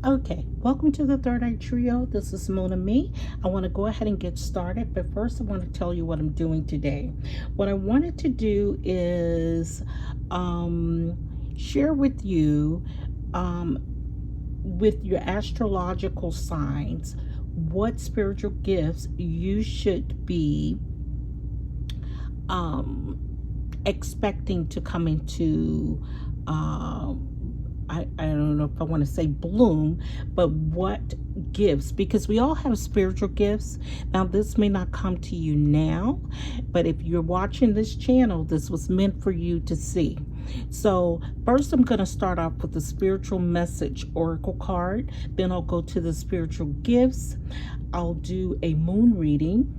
Okay, welcome to the Third Eye Trio. This is Mona Me. I want to go ahead and get started, but first I want to tell you what I'm doing today. What I wanted to do is share with you with your astrological signs what spiritual gifts you should be expecting to come into I don't know if I want to say bloom, but what gifts, because we all have spiritual gifts. Now, this may not come to you now, but if you're watching this channel, this was meant for you to see. So first, I'm going to start off with the spiritual message oracle card. Then I'll go to the spiritual gifts. I'll do a moon reading.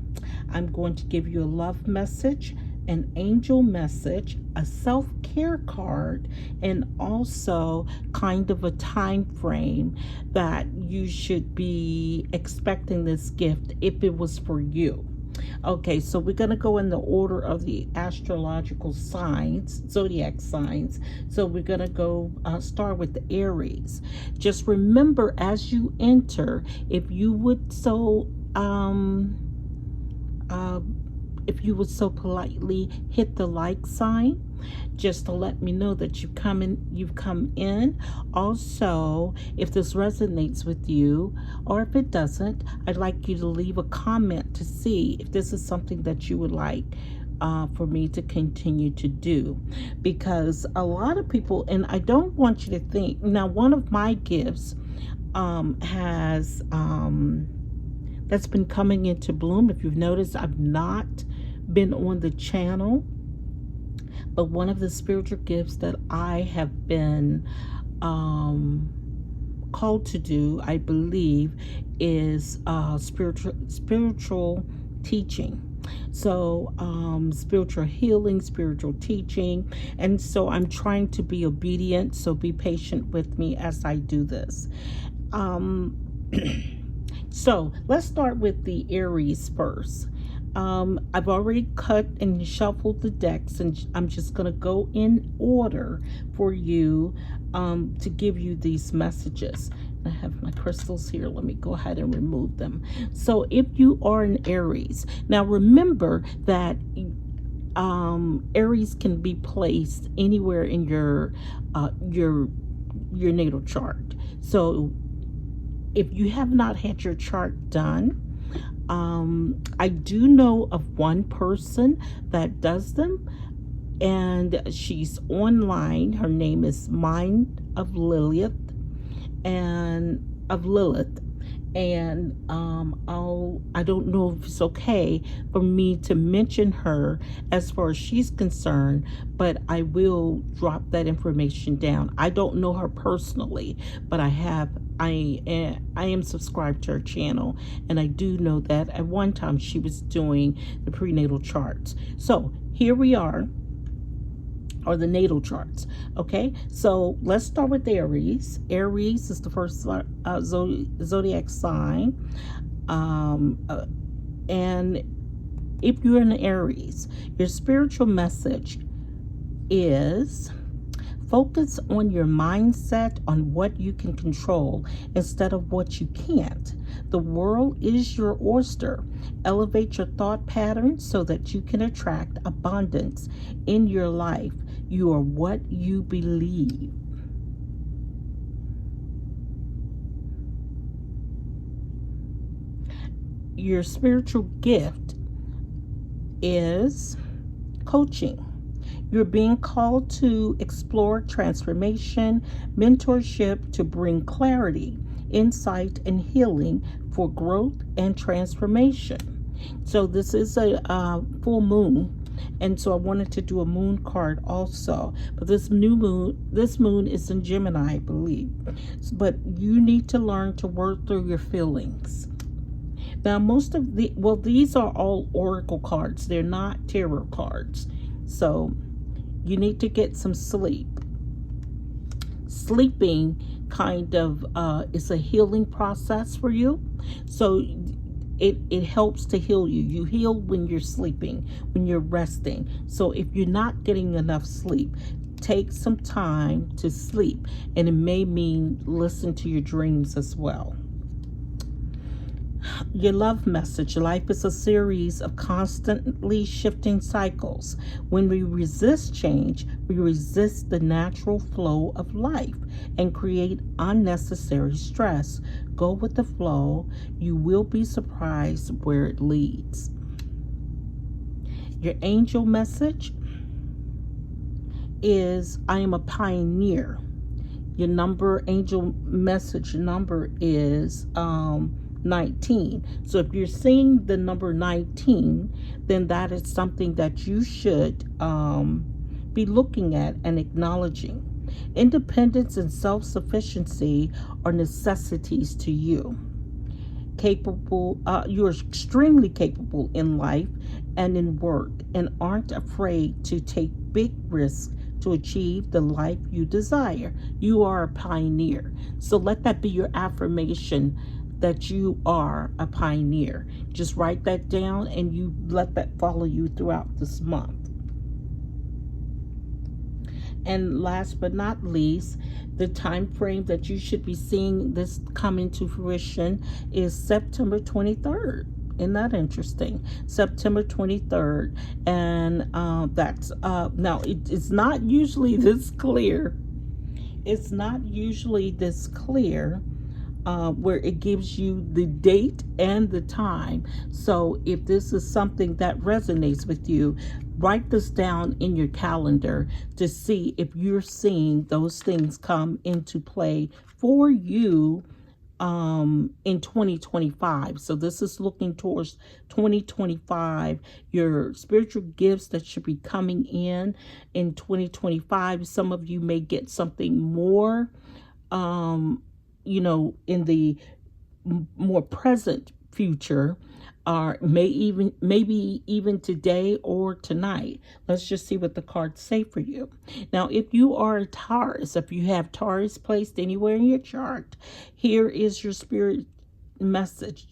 I'm going to give you a love message, an angel message, a self-care card, and also kind of a time frame that you should be expecting this gift if it was for you. Okay, so we're going to go in the order of the astrological signs, zodiac signs. So we're going to go start with the Aries. Just remember, as you enter, if you would so politely hit the like sign, just to let me know that you've come in. Also, if this resonates with you, or if it doesn't, I'd like you to leave a comment to see if this is something that you would like for me to continue to do. Because a lot of people, and I don't want you to think, now one of my gifts has that's been coming into bloom. If you've noticed, I've not been on the channel, but one of the spiritual gifts that I have been called to do, I believe, is spiritual teaching. So spiritual healing, spiritual teaching, and so I'm trying to be obedient, so be patient with me as I do this. So let's start with the Aries first. I've already cut and shuffled the decks, and I'm just going to go in order for you to give you these messages. I have my crystals here. Let me go ahead and remove them. So if you are an Aries, now remember that Aries can be placed anywhere in your natal chart. So if you have not had your chart done, I do know of one person that does them, and she's online. Her name is Mind of Lilith, and I don't know if it's okay for me to mention her as far as she's concerned, but I will drop that information down. I don't know her personally, but I am subscribed to her channel, and I do know that at one time she was doing the prenatal charts. So here we are, or the natal charts. Okay, so let's start with Aries. Aries is the first zodiac sign, and if you're an Aries, your spiritual message is focus on your mindset, on what you can control instead of what you can't. The world is your oyster. Elevate your thought patterns so that you can attract abundance in your life. You are what you believe. Your spiritual gift is coaching. You're being called to explore transformation, mentorship to bring clarity, insight, and healing for growth and transformation. So this is a full moon, and so I wanted to do a moon card also. But this moon is in Gemini, I believe. But you need to learn to work through your feelings. Now, these are all oracle cards. They're not tarot cards. So you need to get some sleep. Sleeping kind of is a healing process for you. So it helps to heal you. You heal when you're sleeping, when you're resting. So if you're not getting enough sleep, take some time to sleep, and it may mean listen to your dreams as well. Your love message. Life is a series of constantly shifting cycles. When we resist change, we resist the natural flow of life and create unnecessary stress. Go with the flow. You will be surprised where it leads. Your angel message is, I am a pioneer. Your angel message number is 19. So if you're seeing the number 19, then that is something that you should be looking at and acknowledging. Independence and self-sufficiency are necessities to you. You're extremely capable in life and in work, and aren't afraid to take big risks to achieve the life you desire. You are a pioneer. So let that be your affirmation, that you are a pioneer. Just write that down and you let that follow you throughout this month. And last but not least, the time frame that you should be seeing this come into fruition is September 23rd. Isn't that interesting? September 23rd. And that's, now it's not usually this clear. It's not usually this clear where it gives you the date and the time. So if this is something that resonates with you, write this down in your calendar to see if you're seeing those things come into play for you in 2025. So this is looking towards 2025, your spiritual gifts that should be coming in 2025. Some of you may get something more, you know, in the more present future, or maybe even today or tonight. Let's just see what the cards say for you. Now, if you are a Taurus, if you have Taurus placed anywhere in your chart, here is your spirit message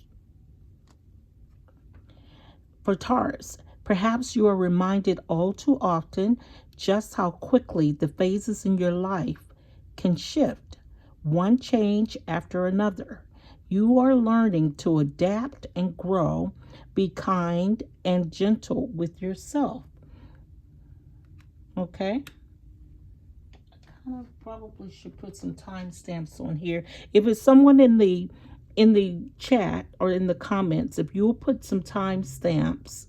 for Taurus. Perhaps you are reminded all too often just how quickly the phases in your life can shift, one change after another. You are learning to adapt and grow. Be kind and gentle with yourself. Okay? I kind of probably should put some timestamps on here. If it's someone in the chat or in the comments, if you'll put some timestamps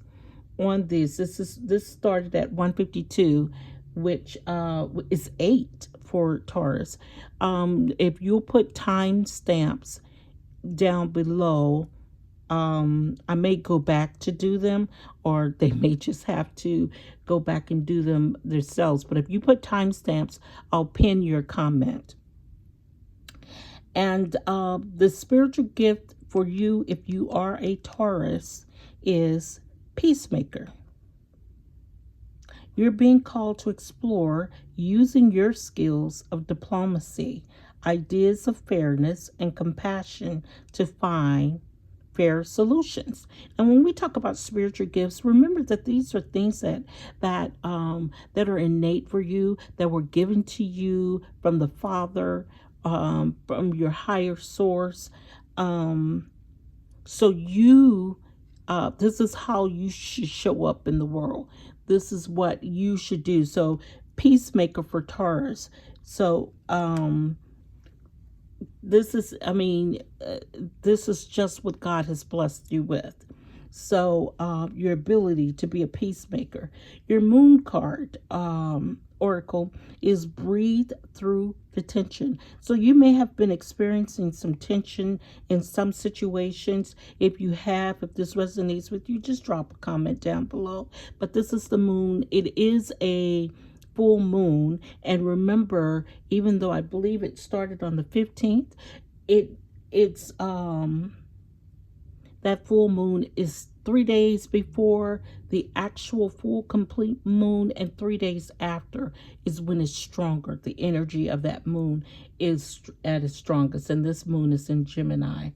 on this. This started at 1:52, which is 8 for Taurus. If you'll put timestamps down below, I may go back to do them, or they may just have to go back and do them themselves. But if you put timestamps, I'll pin your comment. And the spiritual gift for you, if you are a Taurus, is peacemaker. You're being called to explore using your skills of diplomacy, ideas of fairness, and compassion to find fair solutions. And when we talk about spiritual gifts, remember that these are things that are innate for you, that were given to you from the Father, from your higher source. So you, this is how you should show up in the world. This is what you should do. So peacemaker for Taurus. So this is, this is just what God has blessed you with. So your ability to be a peacemaker. Your moon card, oracle, is breathe through the tension. So you may have been experiencing some tension in some situations. If this resonates with you, just drop a comment down below. But this is the moon. It is a full moon, and remember, even though I believe it started on the 15th, it's that full moon is 3 days before the actual full complete moon, and 3 days after is when it's stronger. The energy of that moon is at its strongest, and this moon is in Gemini.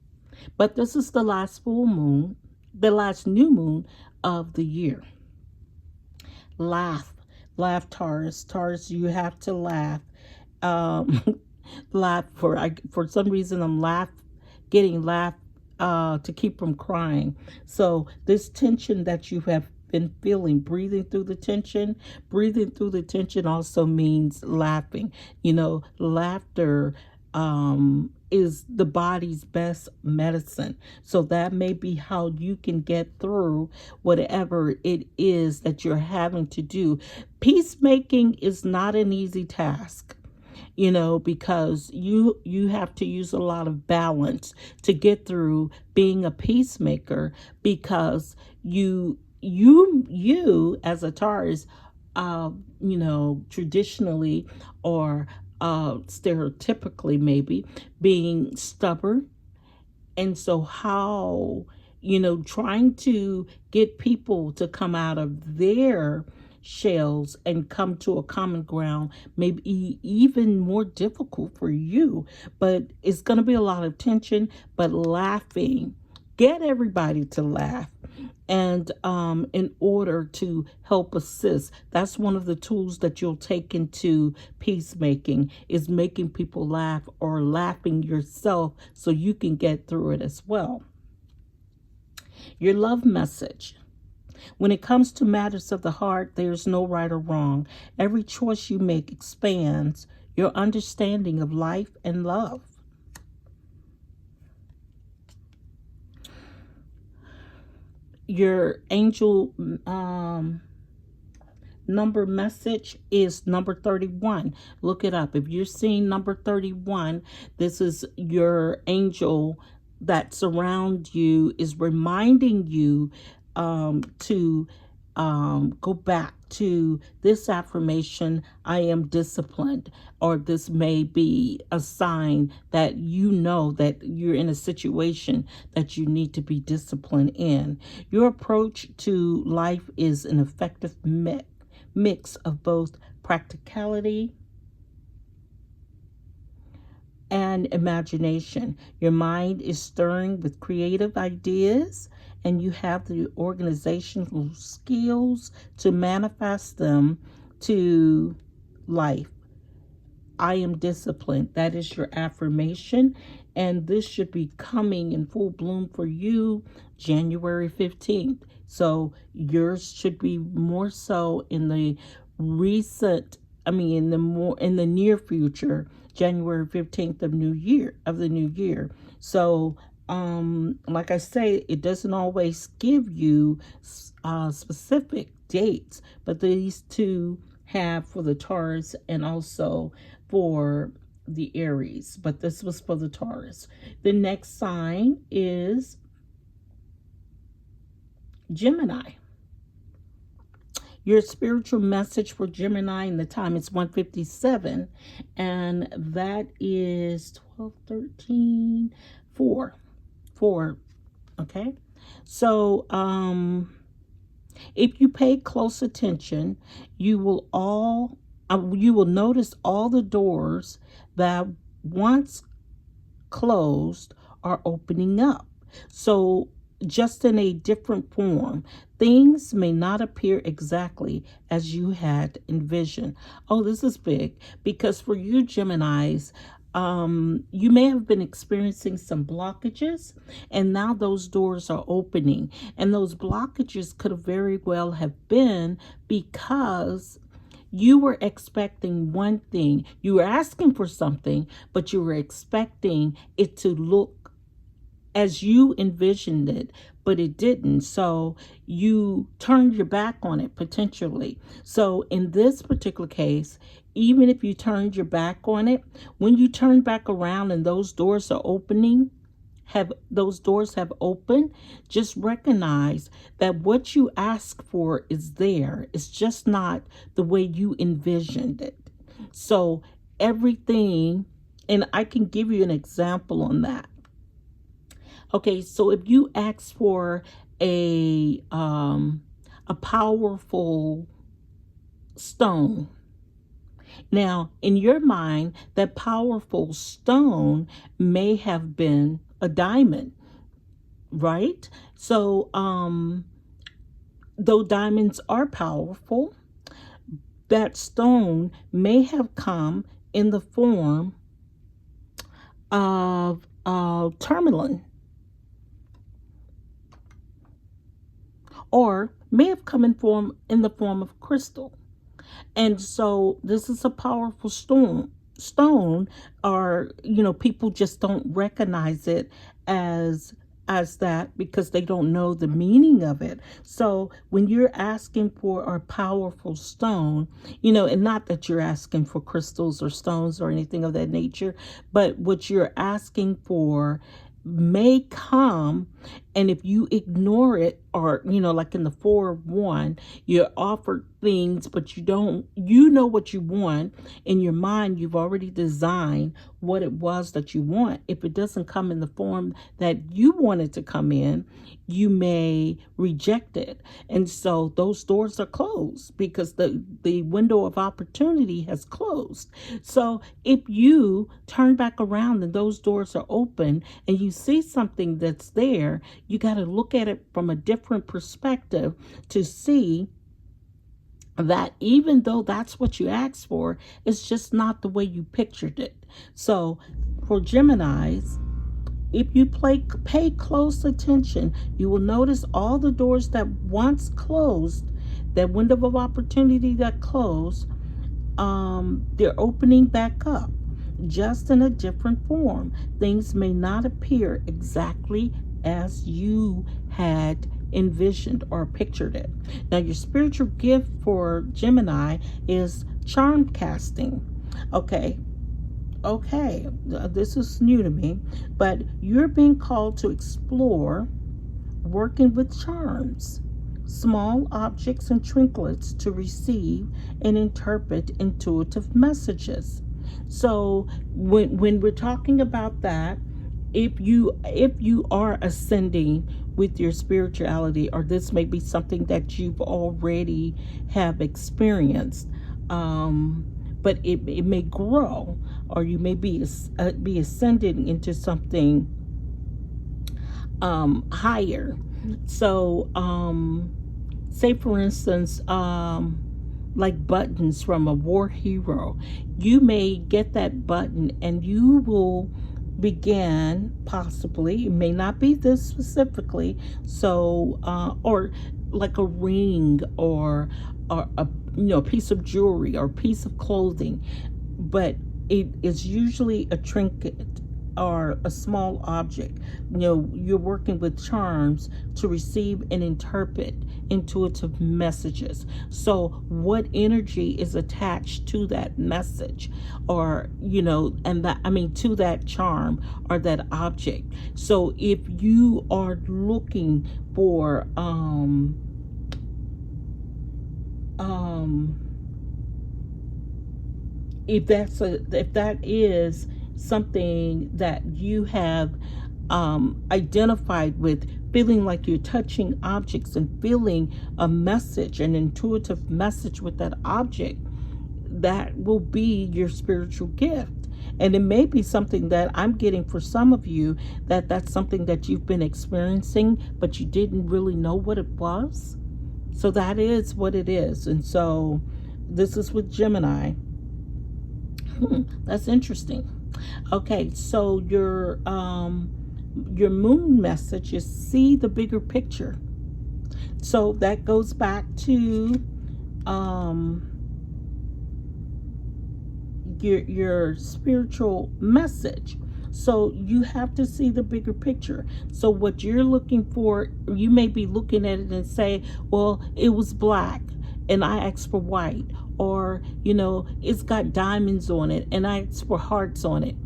But this is the last full moon, the last new moon of the year. Laugh Laugh, Taurus. Taurus, you have to laugh. Um, laugh for some reason I'm getting laugh to keep from crying. So this tension that you have been feeling, breathing through the tension, also means laughing. You know, laughter is the body's best medicine. So that may be how you can get through whatever it is that you're having to do. Peacemaking is not an easy task, you know, because you have to use a lot of balance to get through being a peacemaker, because you as a Taurus, you know, traditionally or stereotypically maybe being stubborn. And so how, you know, trying to get people to come out of their shells and come to a common ground may be even more difficult for you. But it's going to be a lot of tension, but laughing. Get everybody to laugh. And in order to help assist, that's one of the tools that you'll take into peacemaking, is making people laugh or laughing yourself so you can get through it as well. Your love message. When it comes to matters of the heart, there's no right or wrong. Every choice you make expands your understanding of life and love. Your angel number message is number 31. Look it up. If you're seeing number 31, this is your angel that surrounds you, is reminding you to go back to this affirmation: I am disciplined. Or this may be a sign that you know that you're in a situation that you need to be disciplined in. Your approach to life is an effective mix of both practicality and imagination. Your mind is stirring with creative ideas, and you have the organizational skills to manifest them to life. I am disciplined. That is your affirmation, and this should be coming in full bloom for you January 15th. So yours should be more so in the in the near future, January 15th of the new year. So like I say, it doesn't always give you specific dates, but these two have for the Taurus and also for the Aries, but this was for the Taurus. The next sign is Gemini. Your spiritual message for Gemini, and the time is 1:57, and that is 12, 13, 4. Okay, so if you pay close attention, you will notice all the doors that once closed are opening up. So just in a different form. Things may not appear exactly as you had envisioned. Oh, this is big, because for you Geminis, you may have been experiencing some blockages, and now those doors are opening. And those blockages could have very well have been because you were expecting one thing. You were asking for something, but you were expecting it to look as you envisioned it, but it didn't. So you turned your back on it potentially. So in this particular case, even if you turned your back on it, when you turn back around and those doors are opening, have opened, just recognize that what you ask for is there. It's just not the way you envisioned it. So everything, and I can give you an example on that. Okay, so if you ask for a powerful stone, now in your mind, that powerful stone may have been a diamond, right? So though diamonds are powerful, that stone may have come in the form of tourmaline, or may have come in the form of crystal. And so this is a powerful stone, or people just don't recognize it as that because they don't know the meaning of it. So when you're asking for a powerful stone, and not that you're asking for crystals or stones or anything of that nature, but what you're asking for may come, and if you ignore it, or like in the 4 of 1, you're offered things, but you know what you want in your mind. You've already designed what it was that you want. If it doesn't come in the form that you want it to come in, you may reject it. And so those doors are closed because the window of opportunity has closed. So if you turn back around and those doors are open and you see something that's there, you got to look at it from a different perspective to see that even though that's what you asked for, it's just not the way you pictured it. So for Geminis, if you pay close attention, you will notice all the doors that once closed, that window of opportunity that closed, they're opening back up, just in a different form. Things may not appear exactly as you had envisioned or pictured it. Now, your spiritual gift for Gemini is charm casting. Okay, this is new to me, but you're being called to explore working with charms, small objects and trinkets to receive and interpret intuitive messages. So when we're talking about that, if you are ascending with your spirituality, or this may be something that you've already have experienced, but it may grow, or you may be ascending into something higher. So say for instance, like buttons from a war hero, you may get that button and you will begin, possibly, it may not be this specifically, so or like a ring, or a piece of jewelry or a piece of clothing, but it is usually a trinket or a small object. You're working with charms to receive and interpret intuitive messages. So what energy is attached to that message, or to that charm or that object? So if you are looking for if that is something that you have identified with, feeling like you're touching objects and feeling a message, an intuitive message with that object, that will be your spiritual gift. And it may be something that I'm getting for some of you, that's something that you've been experiencing, but you didn't really know what it was. So that is what it is. And so this is with Gemini. That's interesting. Okay, so your moon message is see the bigger picture. So that goes back to your spiritual message. So you have to see the bigger picture. So what you're looking for, you may be looking at it and say, well, it was black and I asked for white, or it's got diamonds on it and I asked for hearts on it.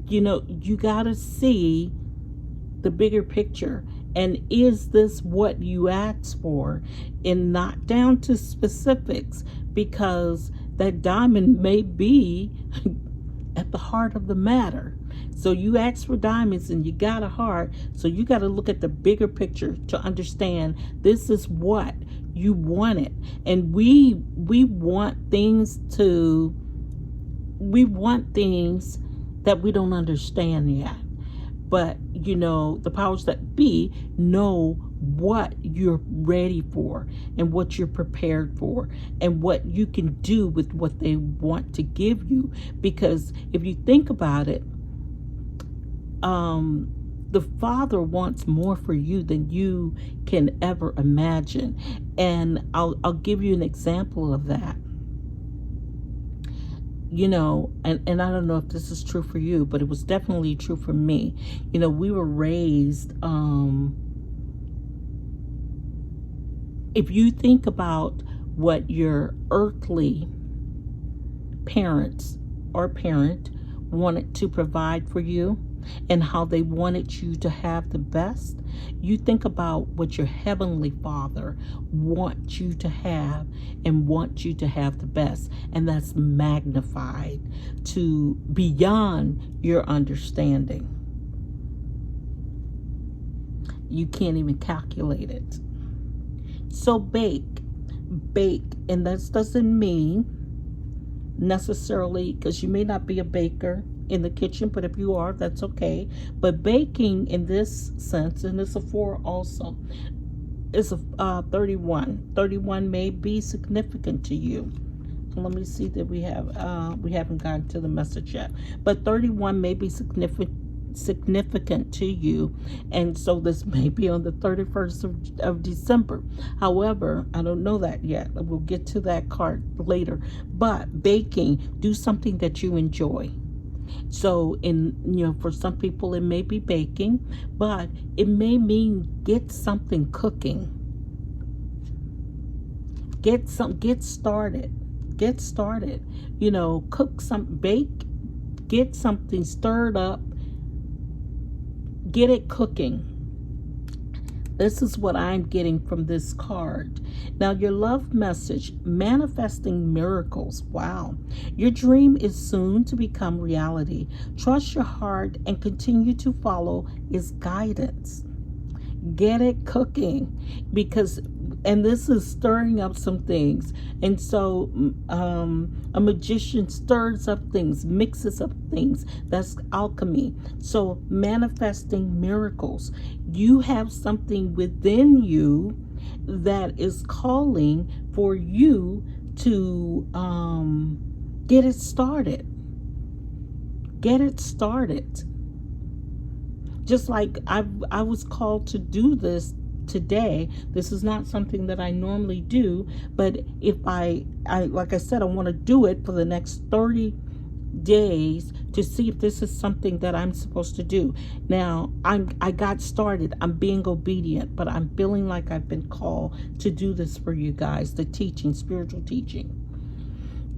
You gotta see the bigger picture, and is this what you asked for, and not down to specifics, because that diamond may be at the heart of the matter. So you asked for diamonds and you got a heart, so you got to look at the bigger picture to understand this is what you wanted. And we want things that we don't understand yet, but the powers that be know what you're ready for and what you're prepared for and what you can do with what they want to give you. Because if you think about it, the Father wants more for you than you can ever imagine. And I'll give you an example of that. You know, and I don't know if this is true for you, but it was definitely true for me. You know, we were raised, if you think about what your earthly parents or parent wanted to provide for you and how they wanted you to have the best, you think about what your heavenly Father wants you to have and wants you to have the best. And that's magnified to beyond your understanding. You can't even calculate it. So bake, and that doesn't mean necessarily, because you may not be a baker in the kitchen, but if you are, that's okay. But baking in this sense, and it's a 4 also, is a 31. 31 may be significant to you. Let me see that we haven't gotten to the message yet, but 31 may be significant to you, and so this may be on the 31st of December. However, I don't know that yet. We'll get to that card later. But baking, do something that you enjoy. So for some people it may be baking, but it may mean get something cooking. Get started. You know, bake, get something stirred up. Get it cooking. This is what I'm getting from this card. Now, your love message, manifesting miracles. Wow. Your dream is soon to become reality. Trust your heart and continue to follow its guidance. Get it cooking, and this is stirring up some things. And so a magician stirs up things, mixes up things. That's alchemy. So manifesting miracles. You have something within you that is calling for you to get it started. Get it started. Just like I was called to do this today. This is not something that I normally do, but if I like I said, I want to do it for the next 30 days to see if this is something that I'm supposed to do. Now, I got started. I'm being obedient, but I'm feeling like I've been called to do this for you guys, the teaching, spiritual teaching.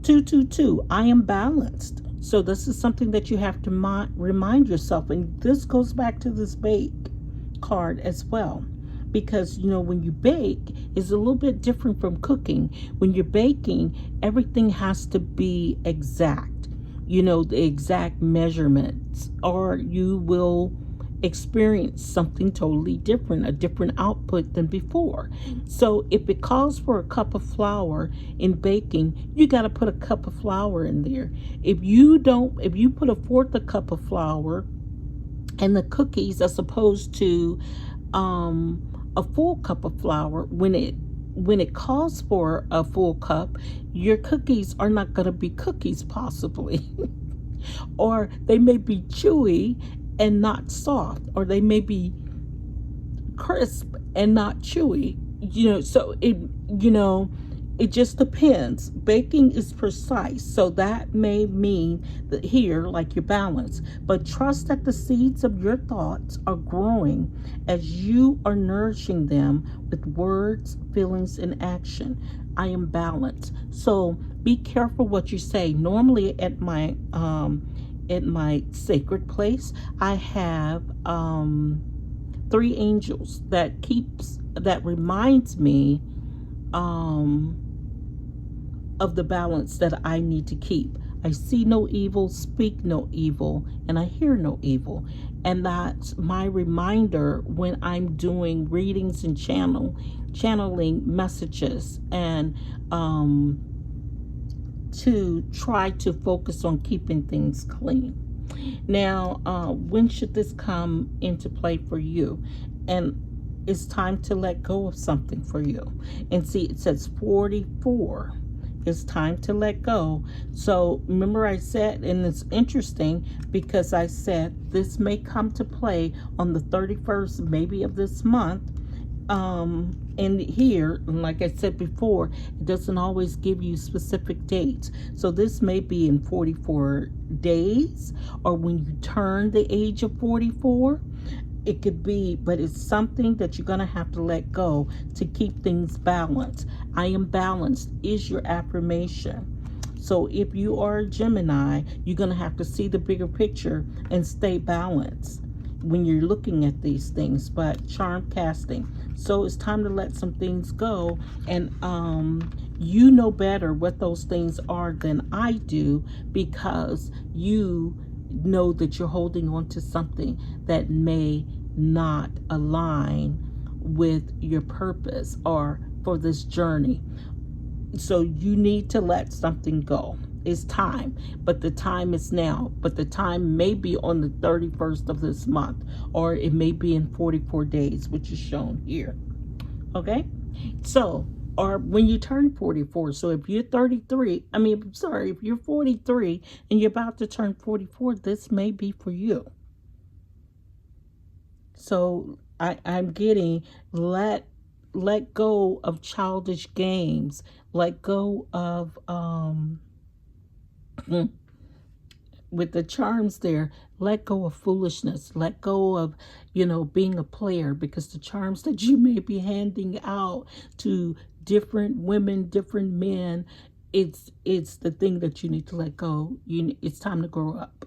222, I am balanced. So this is something that you have to remind yourself. And this goes back to this bake card as well. Because, you know, when you bake, it's a little bit different from cooking. When you're baking, everything has to be exact. You know, the exact measurements. Or you will experience something totally different, a different output than before. So if it calls for a cup of flour in baking, you got to put a cup of flour in there. If you put a fourth a cup of flour and the cookies as opposed to a full cup of flour, when it calls for a full cup, your cookies are not going to be cookies possibly. Or they may be chewy and not soft, or they may be crisp and not chewy. You know, so it just depends. Baking is precise, so that may mean that here, like your balance. But trust that the seeds of your thoughts are growing as you are nourishing them with words, feelings, and action. I am balanced. So be careful what you say. Normally at my sacred place, I have 3 angels that reminds me of the balance that I need to keep. I see no evil, speak no evil, and I hear no evil. And that's my reminder when I'm doing readings and channeling messages, and to try to focus on keeping things clean. Now, when should this come into play for you? And it's time to let go of something for you. And see, it says 44. It's time to let go. So remember I said, and it's interesting because I said this may come to play on the 31st, maybe of this month. And here, like I said before, it doesn't always give you specific dates. So this may be in 44 days, or when you turn the age of 44. It could be, but it's something that you're going to have to let go to keep things balanced. I am balanced is your affirmation. So if you are a Gemini, you're going to have to see the bigger picture and stay balanced when you're looking at these things. But charm casting. So it's time to let some things go. And you know better what those things are than I do, because you know that you're holding on to something that may not align with your purpose or for this journey. So you need to let something go. It's time, but the time is now. But the time may be on the 31st of this month, or it may be in 44 days, which is shown here. Okay? So, or when you turn 44. So if you're 33, if you're 43 and you're about to turn 44, this may be for you. So I'm getting let go of childish games, let go of with the charms there, let go of foolishness, let go of, being a player, because the charms that you may be handing out to different women, different men, it's the thing that you need to let go. It's time to grow up.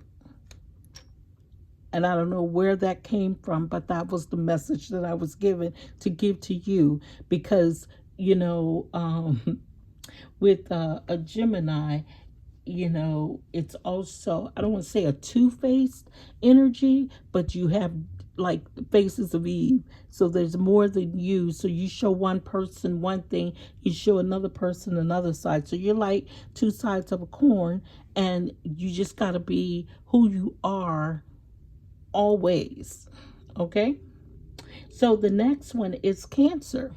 And I don't know where that came from, but that was the message that I was given to give to you, because, with a Gemini, it's also, I don't want to say a two-faced energy, but you have like the faces of Eve. So there's more than you. So you show one person one thing, you show another person another side. So you're like two sides of a coin, and you just got to be who you are always. Okay? So the next one is Cancer.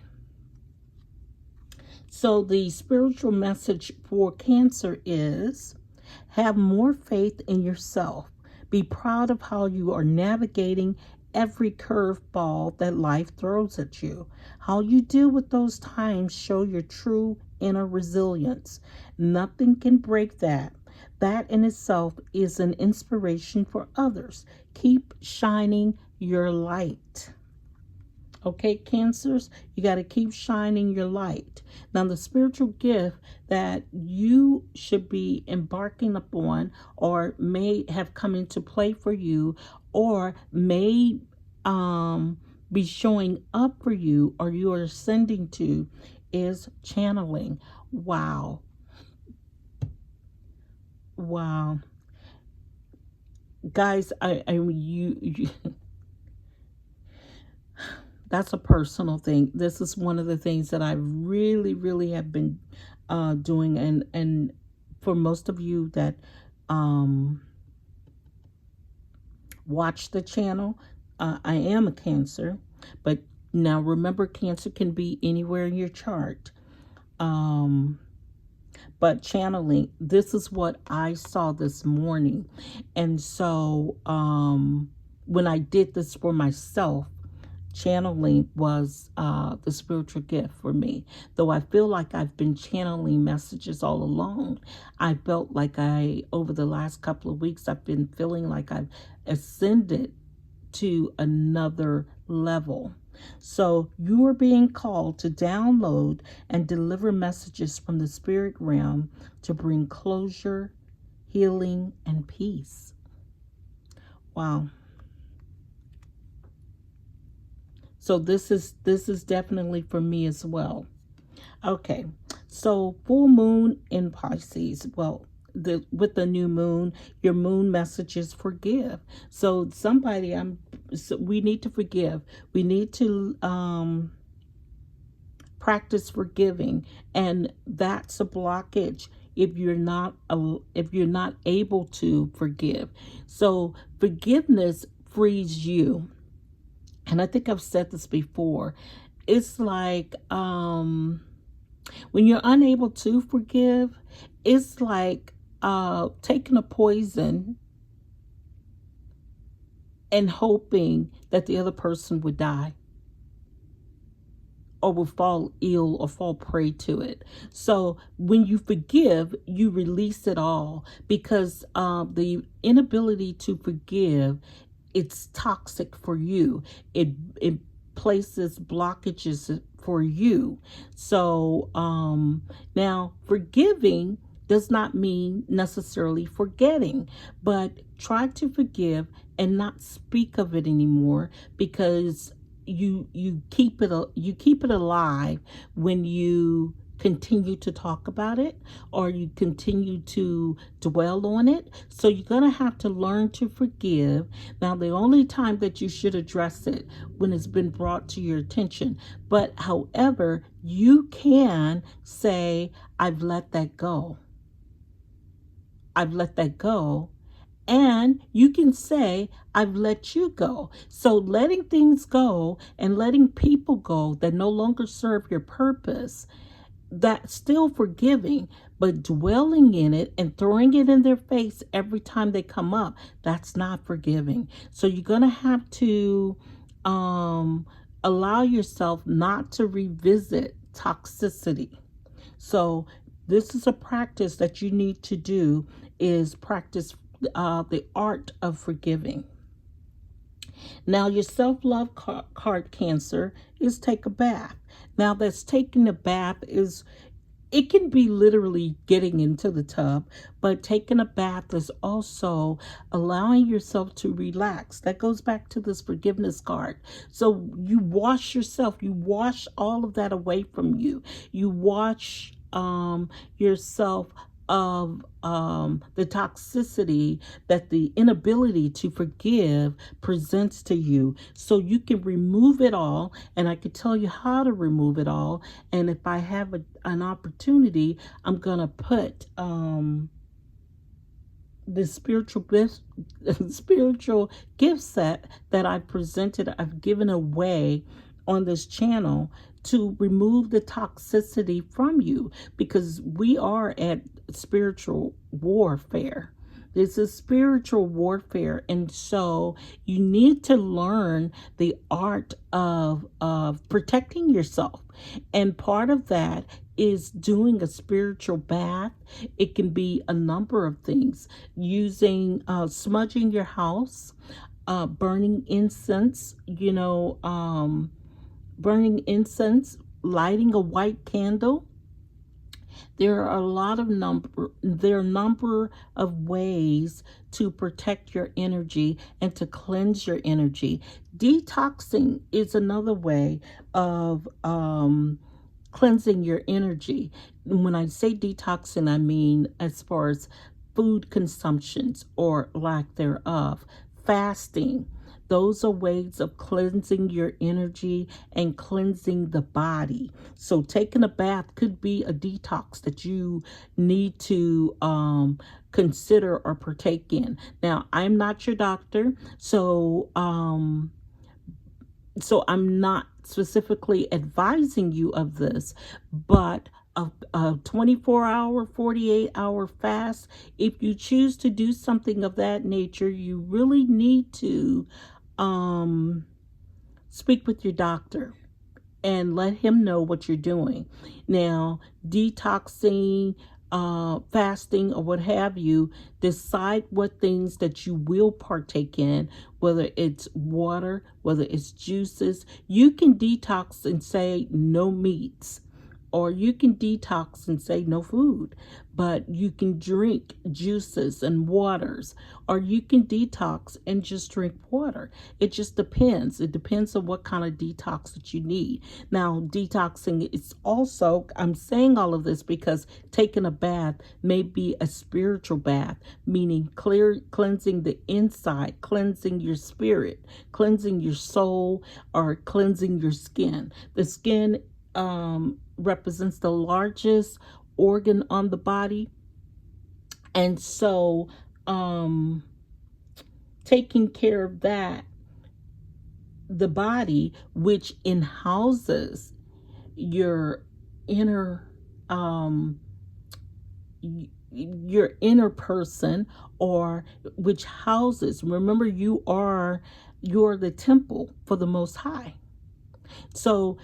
So the spiritual message for Cancer is: have more faith in yourself. Be proud of how you are navigating every curveball that life throws at you. How you deal with those times show your true inner resilience. Nothing can break that. That in itself is an inspiration for others. Keep shining your light. Okay, Cancers, you got to keep shining your light. Now, the spiritual gift that you should be embarking upon, or may have come into play for you, or may be showing up for you, or you are ascending to, is channeling. Wow. Guys, you that's a personal thing. This is one of the things that I really, really have been doing. And for most of you that watch the channel, I am a Cancer. But now remember, Cancer can be anywhere in your chart. But channeling, this is what I saw this morning. And so when I did this for myself, channeling was the spiritual gift for me. Though I feel like I've been channeling messages all along, I felt like over the last couple of weeks, I've been feeling like I've ascended to another level. So you are being called to download and deliver messages from the spirit realm to bring closure, healing, and peace. Wow. So this is definitely for me as well. Okay, so full moon in Pisces. Well, with the new moon, your moon message is forgive. So we need to forgive. We need to practice forgiving, and that's a blockage if you're not able to forgive. So forgiveness frees you. and I think I've said this before, it's like when you're unable to forgive, it's like taking a poison and hoping that the other person would die or will fall ill or fall prey to it. So when you forgive, you release it all, because the inability to forgive, it's toxic for you. It places blockages for you. So now forgiving does not mean necessarily forgetting, but try to forgive and not speak of it anymore, because you keep it alive when you continue to talk about it, or you continue to dwell on it. So you're going to have to learn to forgive. Now, the only time that you should address it when it's been brought to your attention. But however, you can say, I've let that go. I've let that go. And you can say, I've let you go. So letting things go and letting people go that no longer serve your purpose, that's still forgiving. But dwelling in it and throwing it in their face every time they come up, that's not forgiving. So you're going to have to allow yourself not to revisit toxicity. So this is a practice that you need to do, is practice the art of forgiving. Now, your self-love card, Cancer, is take a bath. Now, that's taking a bath is, it can be literally getting into the tub, but taking a bath is also allowing yourself to relax. That goes back to this forgiveness card. So you wash yourself, you wash all of that away from you. You wash yourself of the toxicity that the inability to forgive presents to you, so you can remove it all. And I could tell you how to remove it all, and if I have an opportunity, I'm gonna put the spiritual gift set that I've given away on this channel to remove the toxicity from you, because we are at spiritual warfare. This is spiritual warfare, and so you need to learn the art of protecting yourself. And part of that is doing a spiritual bath. It can be a number of things, using smudging your house, burning incense, burning incense, lighting a white candle. There are a number of ways to protect your energy and to cleanse your energy. Detoxing is another way of cleansing your energy. When I say detoxing, I mean as far as food consumptions or lack thereof, fasting. Those are ways of cleansing your energy and cleansing the body. So taking a bath could be a detox that you need to consider or partake in. Now, I'm not your doctor, so I'm not specifically advising you of this, but a 24-hour, 48-hour fast, if you choose to do something of that nature, you really need to speak with your doctor and let him know what you're doing. Now, detoxing, fasting, or what have you, decide what things that you will partake in, whether it's water, whether it's juices. You can detox and say no meats, or you can detox and say no food, but you can drink juices and waters, or you can detox and just drink water. It just depends. It depends on what kind of detox that you need. Now, detoxing is also, I'm saying all of this because taking a bath may be a spiritual bath, meaning cleansing the inside, cleansing your spirit, cleansing your soul, or cleansing your skin. The skin represents the largest organ on the body, and so taking care of that the body, which houses your inner your inner person, or which houses, remember, you're the temple for the Most High. So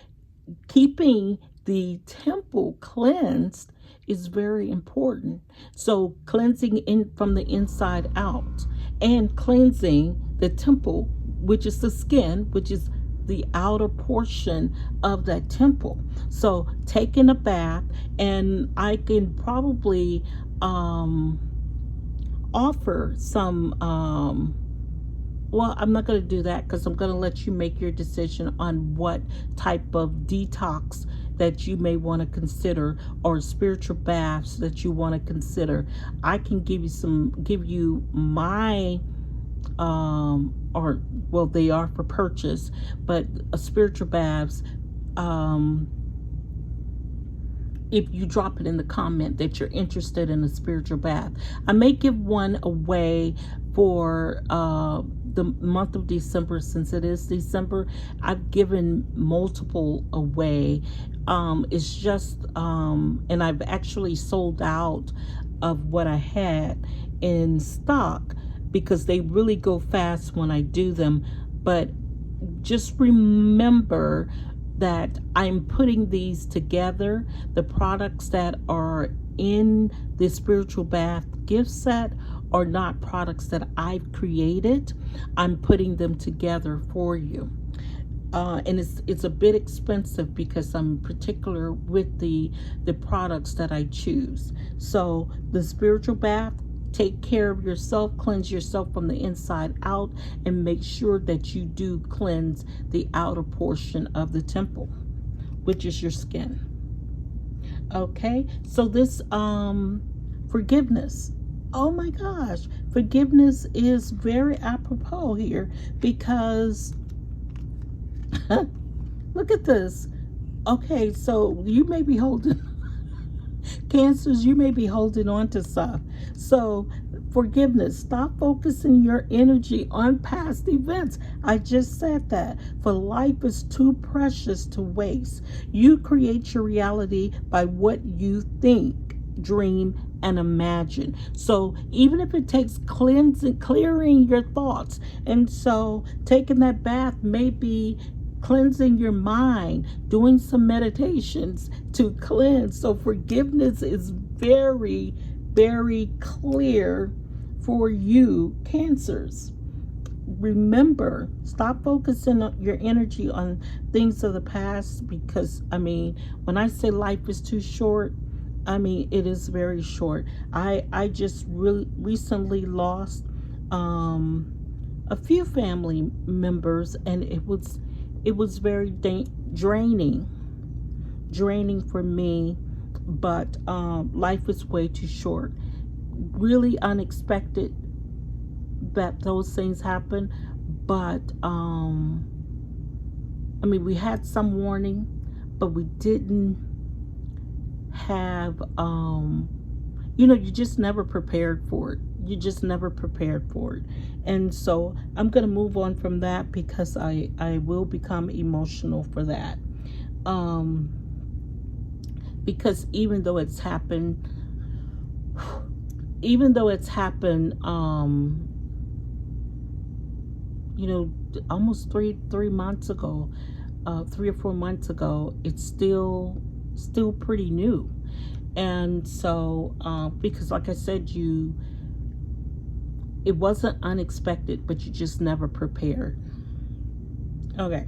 keeping the temple cleansed is very important. So cleansing in from the inside out, and cleansing the temple, which is the skin, which is the outer portion of that temple. So taking a bath, and I can probably offer some well, I'm not going to do that, because I'm going to let you make your decision on what type of detox that you may want to consider, or spiritual baths that you want to consider. I can give you my or, well, they are for purchase, but spiritual baths, if you drop it in the comment that you're interested in a spiritual bath. I may give one away for the month of December. Since it is December, I've given multiple away. It's just and I've actually sold out of what I had in stock, because they really go fast when I do them. But just remember that I'm putting these together. The products that are in the spiritual bath gift set are not products that I've created. I'm putting them together for you. And it's a bit expensive, because I'm particular with the products that I choose. So the spiritual bath, take care of yourself, cleanse yourself from the inside out, and make sure that you do cleanse the outer portion of the temple, which is your skin. Okay, so this forgiveness. Oh my gosh, forgiveness is very apropos here, because look at this. Okay, so you may be holding Cancers, you may be holding on to stuff. So forgiveness. Stop focusing your energy on past events. I just said that. For life is too precious to waste. You create your reality by what you think, dream, and imagine. So even if it takes clearing your thoughts, and so taking that bath may be cleansing your mind, doing some meditations to cleanse. So forgiveness is very, very clear for you, Cancers. Remember, stop focusing your energy on things of the past, because, I mean, when I say life is too short, I mean, it is very short. I just recently lost a few family members, and it was very draining for me, but life is way too short. Really unexpected that those things happen, but I mean, we had some warning, but we didn't have you just never prepared for it. You just never prepared for it. And so I'm going to move on from that, because I will become emotional for that. Because even though it's happened, almost 3 months ago, 3 or 4 months ago, it's still pretty new. And so, because like I said, it wasn't unexpected, but you just never prepared. Okay.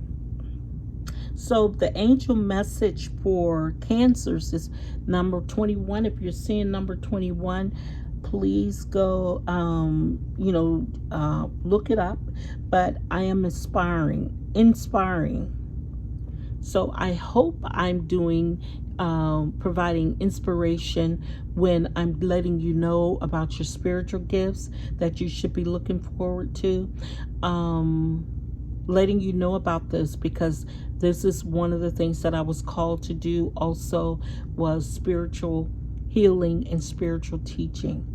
So the angel message for Cancers is number 21. If you're seeing number 21, please go, look it up. But I am inspiring. So I hope I'm providing inspiration when I'm letting you know about your spiritual gifts that you should be looking forward to. Letting you know about this, because this is one of the things that I was called to do also, was spiritual healing and spiritual teaching.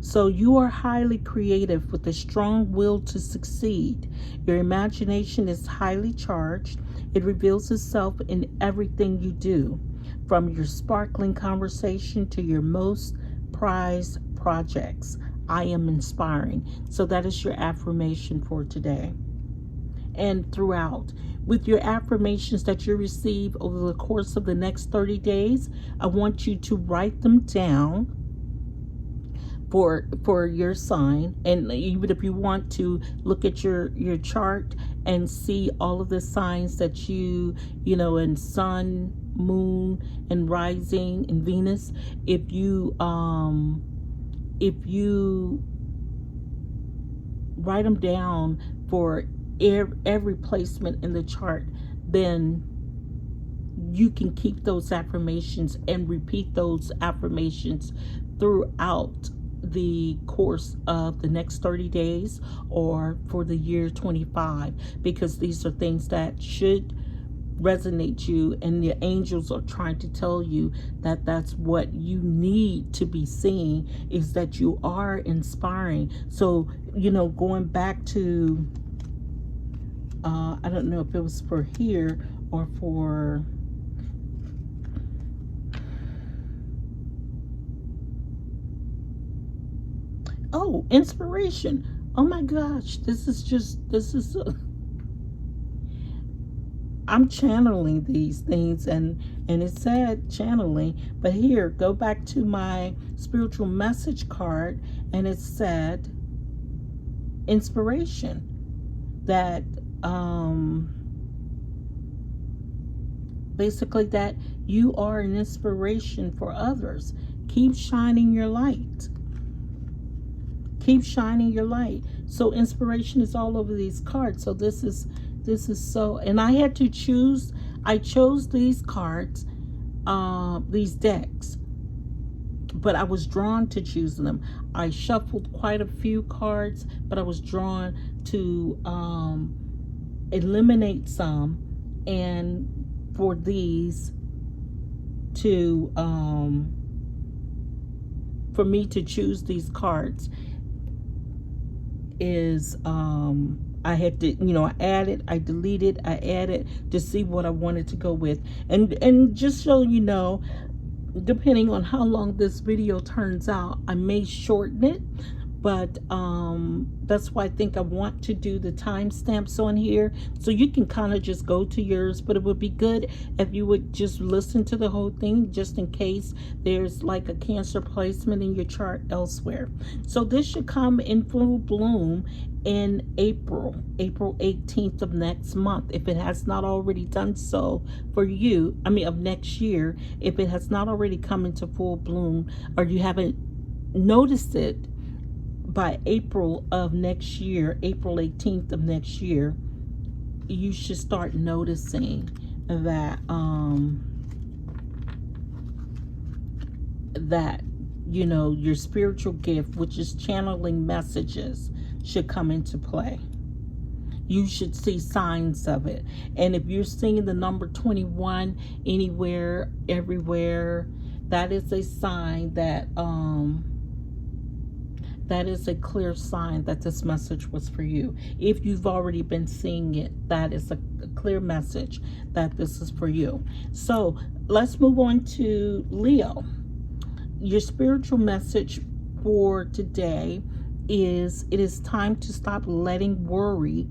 So you are highly creative with a strong will to succeed. Your imagination is highly charged. It reveals itself in everything you do, from your sparkling conversation to your most prized projects. I am inspiring. So that is your affirmation for today and throughout. With your affirmations that you receive over the course of the next 30 days, I want you to write them down for your sign. And even if you want to look at your chart and see all of the signs that you know, in sun, moon, and rising, and Venus, if you write them down for every placement in the chart, then you can keep those affirmations and repeat those affirmations throughout the course of the next 30 days or for the year 25, because these are things that should resonate you, and the angels are trying to tell you that that's what you need to be seeing, is that you are inspiring. So, you know, going back to I don't know if it was for here or for inspiration. Oh my gosh, this is I'm channeling these things, and it said channeling, but here, go back to my spiritual message card, and it said inspiration, that basically that you are an inspiration for others. Keep shining your light. Keep shining your light. So inspiration is all over these cards. So this is so, and I had to choose. I chose these cards, these decks, but I was drawn to choosing them. I shuffled quite a few cards, but I was drawn to eliminate some, and for these to for me to choose these cards is I had to, you know, I added, I deleted, I added to see what I wanted to go with. And just so you know, depending on how long this video turns out, I may shorten it, but that's why I think I want to do the timestamps on here, so you can kind of just go to yours. But it would be good if you would just listen to the whole thing, just in case there's like a Cancer placement in your chart elsewhere. So this should come in full bloom in April 18th of next month, if it has not already done so for you. I mean, of next year, if it has not already come into full bloom, or you haven't noticed it by April of next year, April 18th of next year, you should start noticing that that, you know, your spiritual gift, which is channeling messages, should come into play. You should see signs of it. And if you're seeing the number 21 anywhere, everywhere, that is a sign that that is a clear sign that this message was for you. If you've already been seeing it, that is a clear message that this is for you. So let's move on to Leo. Your spiritual message for today is, it is time to stop letting worry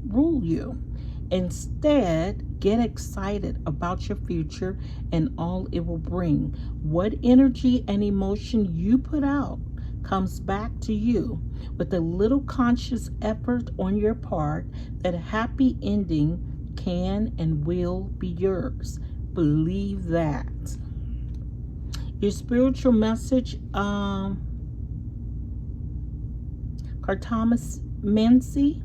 rule you. Instead, get excited about your future and all it will bring. What energy and emotion you put out comes back to you. With a little conscious effort on your part, that happy ending can and will be yours. Believe that. Your spiritual message, cartomancy.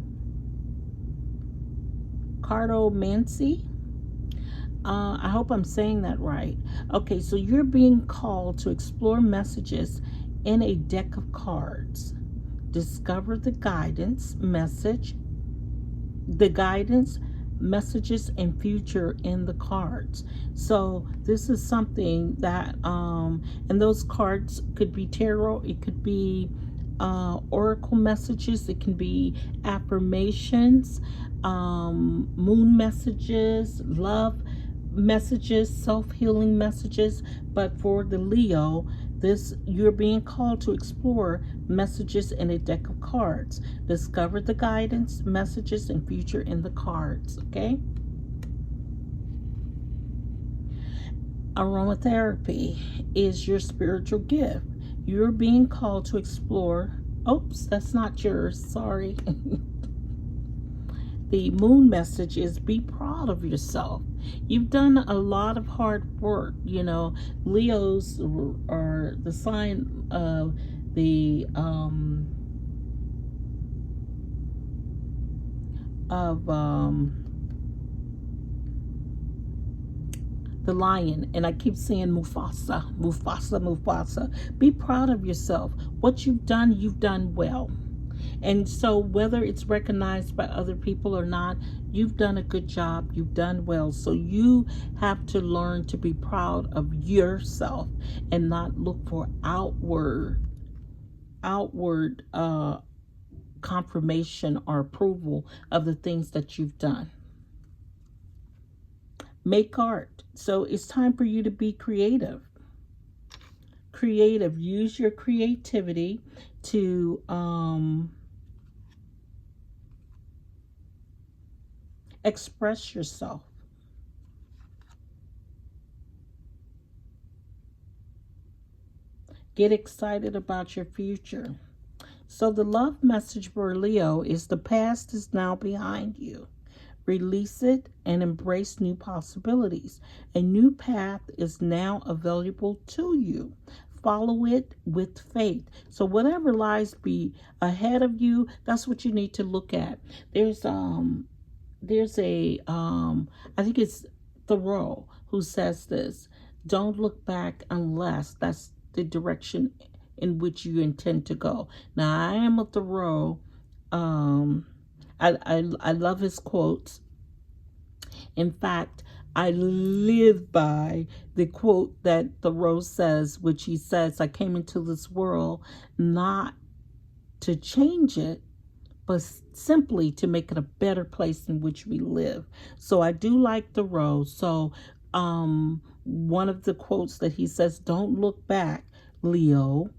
I hope I'm saying that right. Okay, so you're being called to explore messages in a deck of cards. Discover the guidance message, the guidance messages and future in the cards. So this is something that and those cards could be tarot, it could be oracle messages, it can be affirmations, moon messages, love messages, self-healing messages. But for the Leo, this, you're being called to explore messages in a deck of cards. Discover the guidance, messages, and future in the cards. Okay. Aromatherapy is your spiritual gift. You're being called to explore. Oops, that's not yours. Sorry. The moon message is be proud of yourself. You've done a lot of hard work. You know, Leos are the sign of the the lion, and I keep saying Mufasa, Mufasa, Mufasa. Be proud of yourself. What you've done well. And so whether it's recognized by other people or not, you've done a good job. You've done well. So you have to learn to be proud of yourself and not look for outward confirmation or approval of the things that you've done. Make art. So it's time for you to be creative. Use your creativity to express yourself. Get excited about your future. So the love message for Leo is the past is now behind you. Release it and embrace new possibilities. A new path is now available to you. Follow it with faith. So whatever lies be ahead of you, that's what you need to look at. There's a I think it's Thoreau who says this: don't look back unless that's the direction in which you intend to go. Now, I am a Thoreau. I love his quotes. In fact, I live by the quote that Thoreau says, which he says, I came into this world not to change it, but simply to make it a better place in which we live. So I do like Thoreau. So one of the quotes that he says, don't look back, Leo.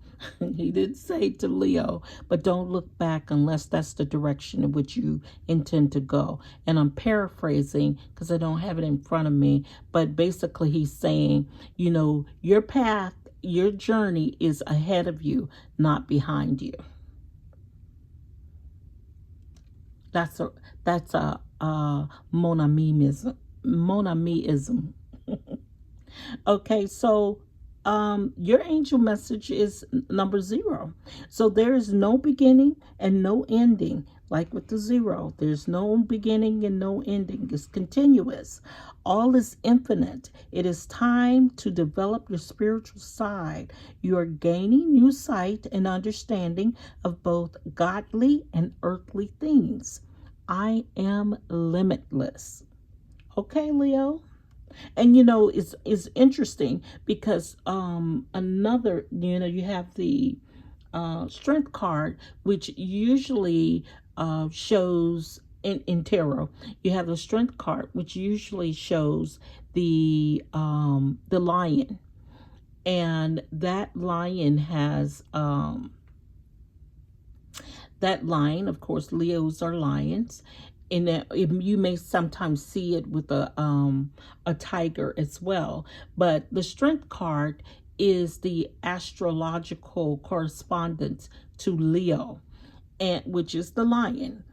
He didn't say to Leo, but don't look back unless that's the direction in which you intend to go. And I'm paraphrasing because I don't have it in front of me. But basically he's saying, you know, your path, your journey is ahead of you, not behind you. That's a mon ami-ism. Okay, so your angel message is number 0. So there is no beginning and no ending. Like with the 0, there's no beginning and no ending. It's continuous. All is infinite. It is time to develop your spiritual side. You are gaining new sight and understanding of both godly and earthly things. I am limitless. Okay, Leo? And you know, it's interesting because another, you know, you have the strength card, which usually shows in tarot. You have the strength card, which usually shows the lion, and that lion has that lion. Of course, Leos are lions. And you may sometimes see it with a tiger as well. But the strength card is the astrological correspondence to Leo, and which is the lion.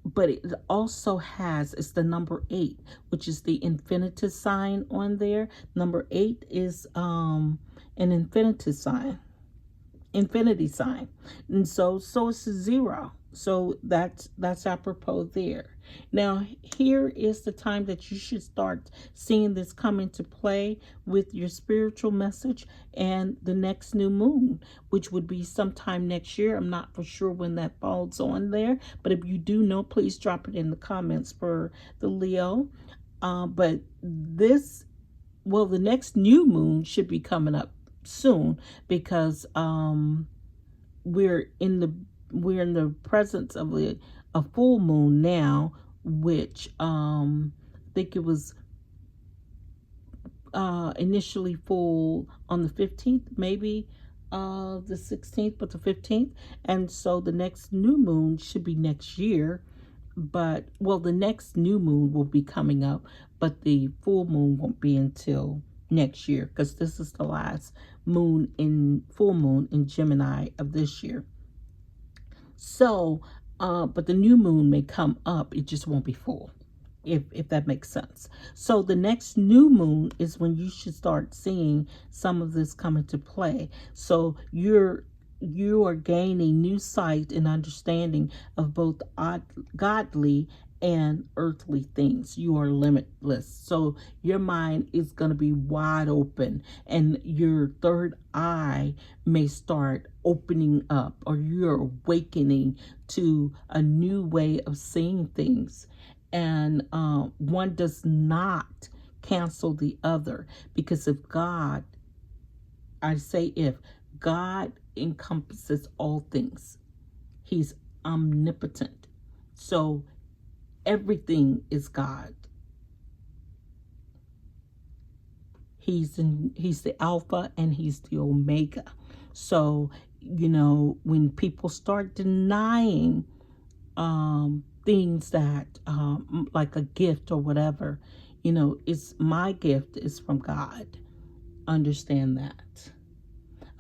But it also has, it's the number 8, which is the infinity sign on there. Number 8 is an infinity sign. And so it's a 0. So that's apropos there. Now, here is the time that you should start seeing this come into play with your spiritual message and the next new moon, which would be sometime next year. I'm not for sure when that falls on there, but if you do know, please drop it in the comments for the Leo. But this, well, the next new moon should be coming up soon because we're in the presence of a full moon now, which I think it was initially full on the 15th, maybe the 16th, but the 15th. And so the next new moon should be next year. But, well, the next new moon will be coming up, but the full moon won't be until next year because this is the last full moon in Gemini of this year. So, but the new moon may come up, it just won't be full, if that makes sense. So the next new moon is when you should start seeing some of this come into play. So you are gaining new sight and understanding of both godly and earthly things. You are limitless. So your mind is going to be wide open, and your third eye may start opening up, or you're awakening to a new way of seeing things. And one does not cancel the other, because if God, I say if, God encompasses all things. He's omnipotent. So everything is God. He's the Alpha and he's the Omega. So, you know, when people start denying things that like a gift or whatever, you know, it's my gift is from God. Understand that.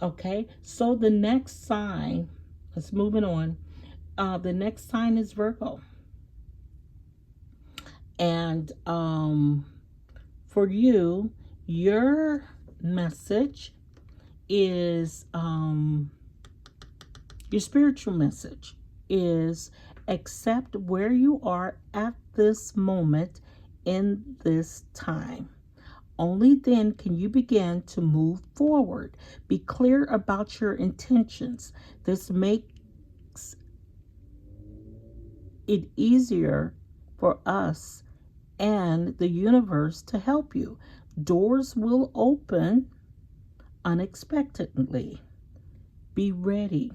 Okay, so the next sign, let's move it on. The next sign is Virgo. And for you, your message is, your spiritual message is accept where you are at this moment in this time. Only then can you begin to move forward. Be clear about your intentions. This makes it easier for us and the universe to help you. Doors will open unexpectedly. Be ready.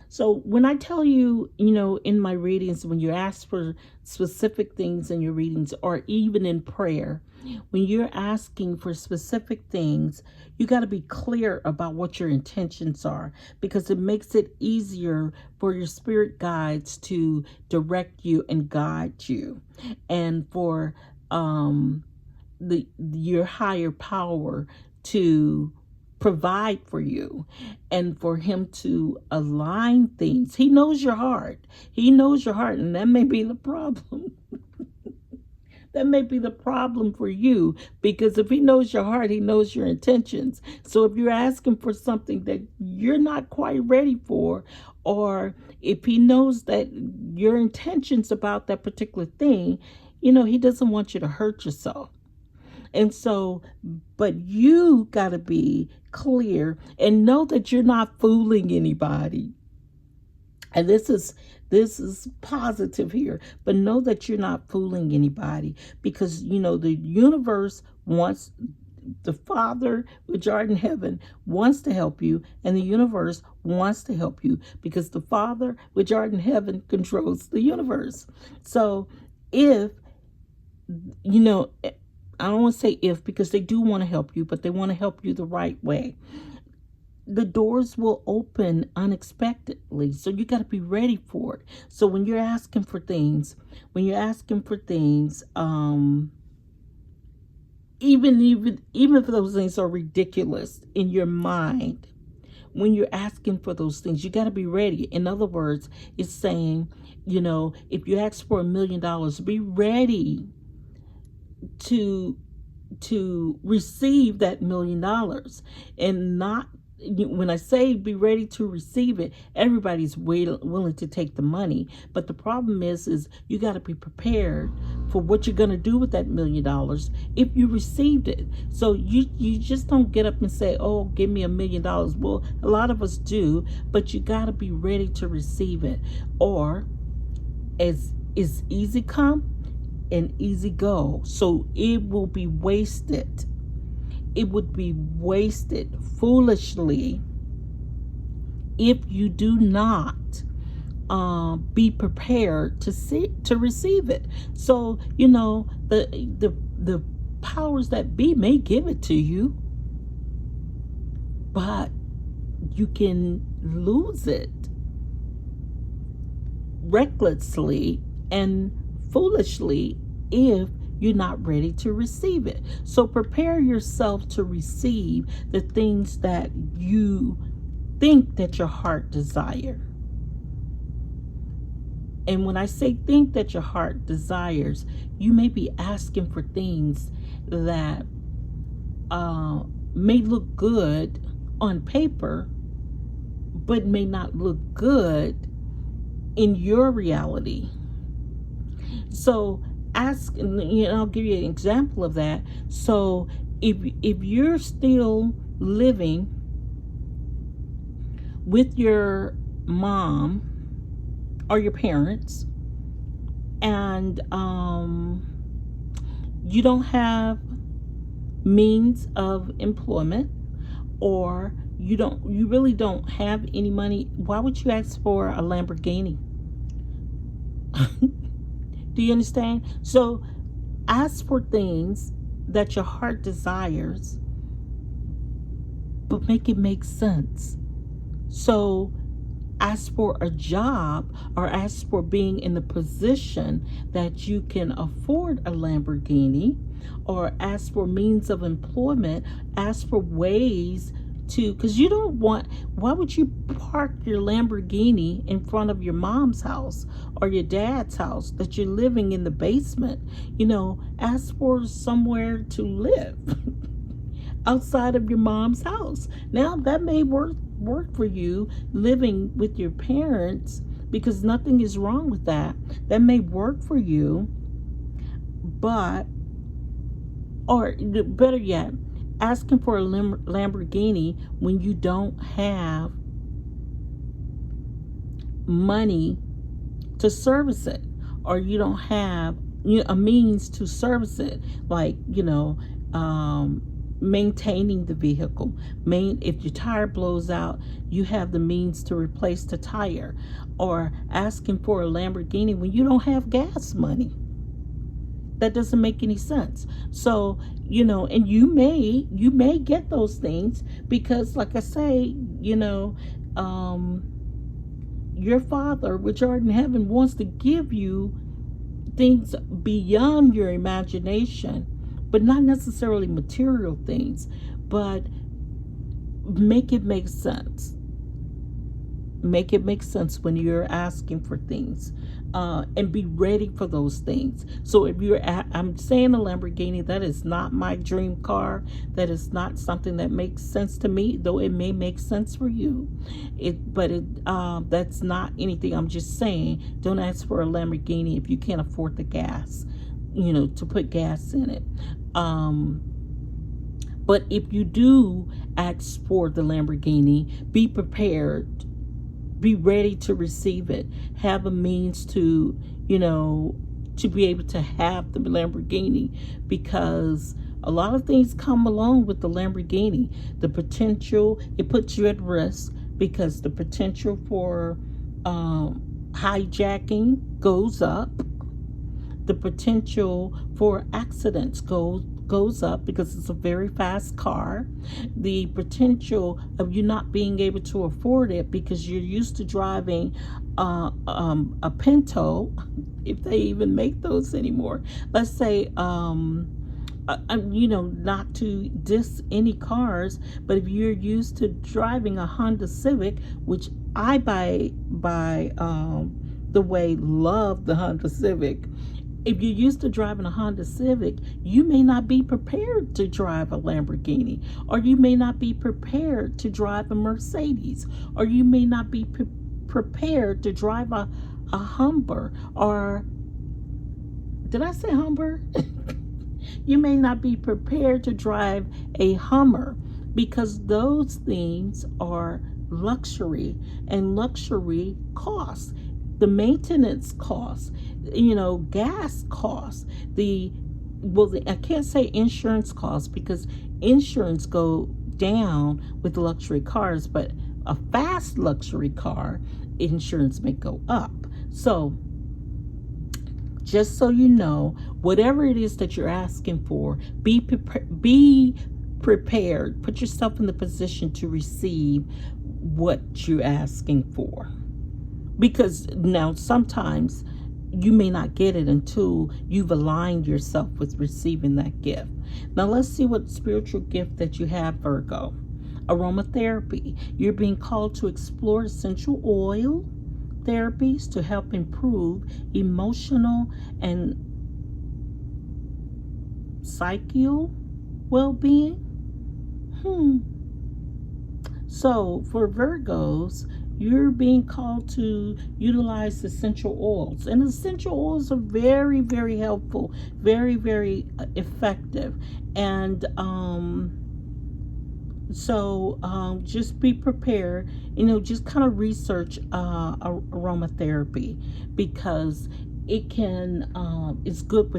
So when I tell you, you know, in my readings, when you ask for specific things in your readings, or even in prayer, when you're asking for specific things, you got to be clear about what your intentions are, because it makes it easier for your spirit guides to direct you and guide you, and for your higher power to provide for you, and for him to align things. He knows your heart. He knows your heart, and that may be the problem. That may be the problem for you, because if he knows your heart, he knows your intentions. So if you're asking for something that you're not quite ready for, or if he knows that your intentions about that particular thing, you know, he doesn't want you to hurt yourself. And so, but you got to be clear and know that you're not fooling anybody. And this is positive here, but know that you're not fooling anybody, because, you know, the universe wants, the Father which art in heaven wants to help you, and the universe wants to help you, because the Father which art in heaven controls the universe. So if, you know, I don't want to say if, because they do want to help you, but they want to help you the right way. The doors will open unexpectedly, so you got to be ready for it. So when you're asking for things, even if those things are ridiculous in your mind, when you're asking for those things, you got to be ready. In other words, it's saying, you know, if you ask for $1 million, be ready to receive that $1 million, and not when I say be ready to receive it, everybody's willing to take the money. But the problem is you got to be prepared for what you're going to do with that $1,000,000 if you received it. So you just don't get up and say, oh, give me $1,000,000. Well, a lot of us do, but you got to be ready to receive it. Or as is easy come and easy go. So it will be wasted. It would be wasted foolishly if you do not be prepared to receive it. So the powers that be may give it to you, but you can lose it recklessly and foolishly if you're not ready to receive it. So prepare yourself to receive the things that you think that your heart desire. And when I say think that your heart desires, you may be asking for things that may look good on paper, but may not look good in your reality. So ask, I'll give you an example of that. So if you're still living with your mom or your parents, and you don't have means of employment, or you really don't have any money, why would you ask for a Lamborghini? Do you understand? So ask for things that your heart desires, but make it make sense. So ask for a job, or ask for being in the position that you can afford a Lamborghini, or ask for means of employment, ask for ways to, because you don't want, why would you park your Lamborghini in front of your mom's house or your dad's house that you're living in the basement? Ask for somewhere to live outside of your mom's house. Now that may work for you, living with your parents, because nothing is wrong with that. That may work for you, but, or better yet, asking for a Lamborghini when you don't have money to service it, or you don't have a means to service it, like maintaining the vehicle. If your tire blows out, you have the means to replace the tire. Or asking for a Lamborghini when you don't have gas money. That doesn't make any sense. So, and you may get those things because, like I say, your Father, which art in heaven, wants to give you things beyond your imagination, but not necessarily material things, but make it make sense. Make it make sense when you're asking for things, and be ready for those things. So if I'm saying a Lamborghini, that is not my dream car. That is not something that makes sense to me, though it may make sense for you. That's not anything. I'm just saying, don't ask for a Lamborghini if you can't afford the gas, to put gas in it. But if you do ask for the Lamborghini, be prepared. Be ready to receive it. Have a means to, to be able to have the Lamborghini, because a lot of things come along with the Lamborghini. The potential, it puts you at risk, because the potential for hijacking goes up. The potential for accidents goes up because it's a very fast car. The potential of you not being able to afford it because you're used to driving a Pinto, if they even make those anymore. Let's say, not to diss any cars, but if you're used to driving a Honda Civic, which I by the way love the Honda Civic, If you're used to driving a Honda Civic, you may not be prepared to drive a Lamborghini, or you may not be prepared to drive a Mercedes, or you may not be prepared to drive a Humber, or did I say Humber? You may not be prepared to drive a Hummer, because those things are luxury, and luxury costs. The maintenance costs, gas costs, I can't say insurance costs, because insurance go down with luxury cars, but a fast luxury car, insurance may go up. So just so you know, whatever it is that you're asking for, be prepared. Put yourself in the position to receive what you're asking for. Because now sometimes you may not get it until you've aligned yourself with receiving that gift. Now let's see what spiritual gift that you have, Virgo. Aromatherapy. You're being called to explore essential oil therapies to help improve emotional and psychical well-being. So for Virgos, you're being called to utilize essential oils. And essential oils are very, very helpful, very, very effective. And just be prepared, just kind of research aromatherapy, because it can, it's good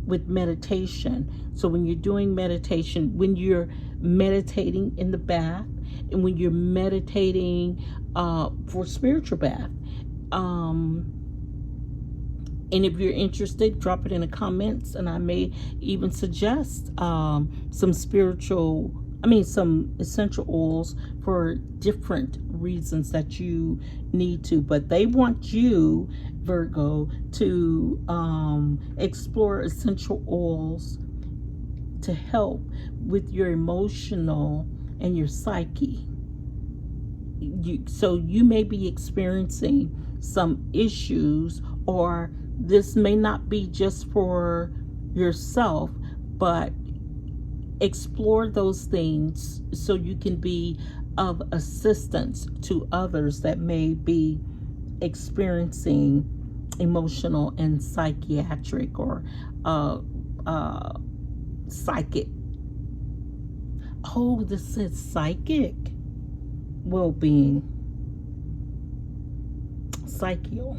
with meditation. So when you're doing meditation, when you're meditating in the bath, and when you're meditating for spiritual bath, and if you're interested, drop it in the comments, and I may even suggest some essential oils for different reasons that you need to. But they want you, Virgo, to explore essential oils to help with your emotional and your psyche. So you may be experiencing some issues, or this may not be just for yourself, but explore those things so you can be of assistance to others that may be experiencing emotional and psychiatric or psychic. Oh, this says psychic well-being. Psychical.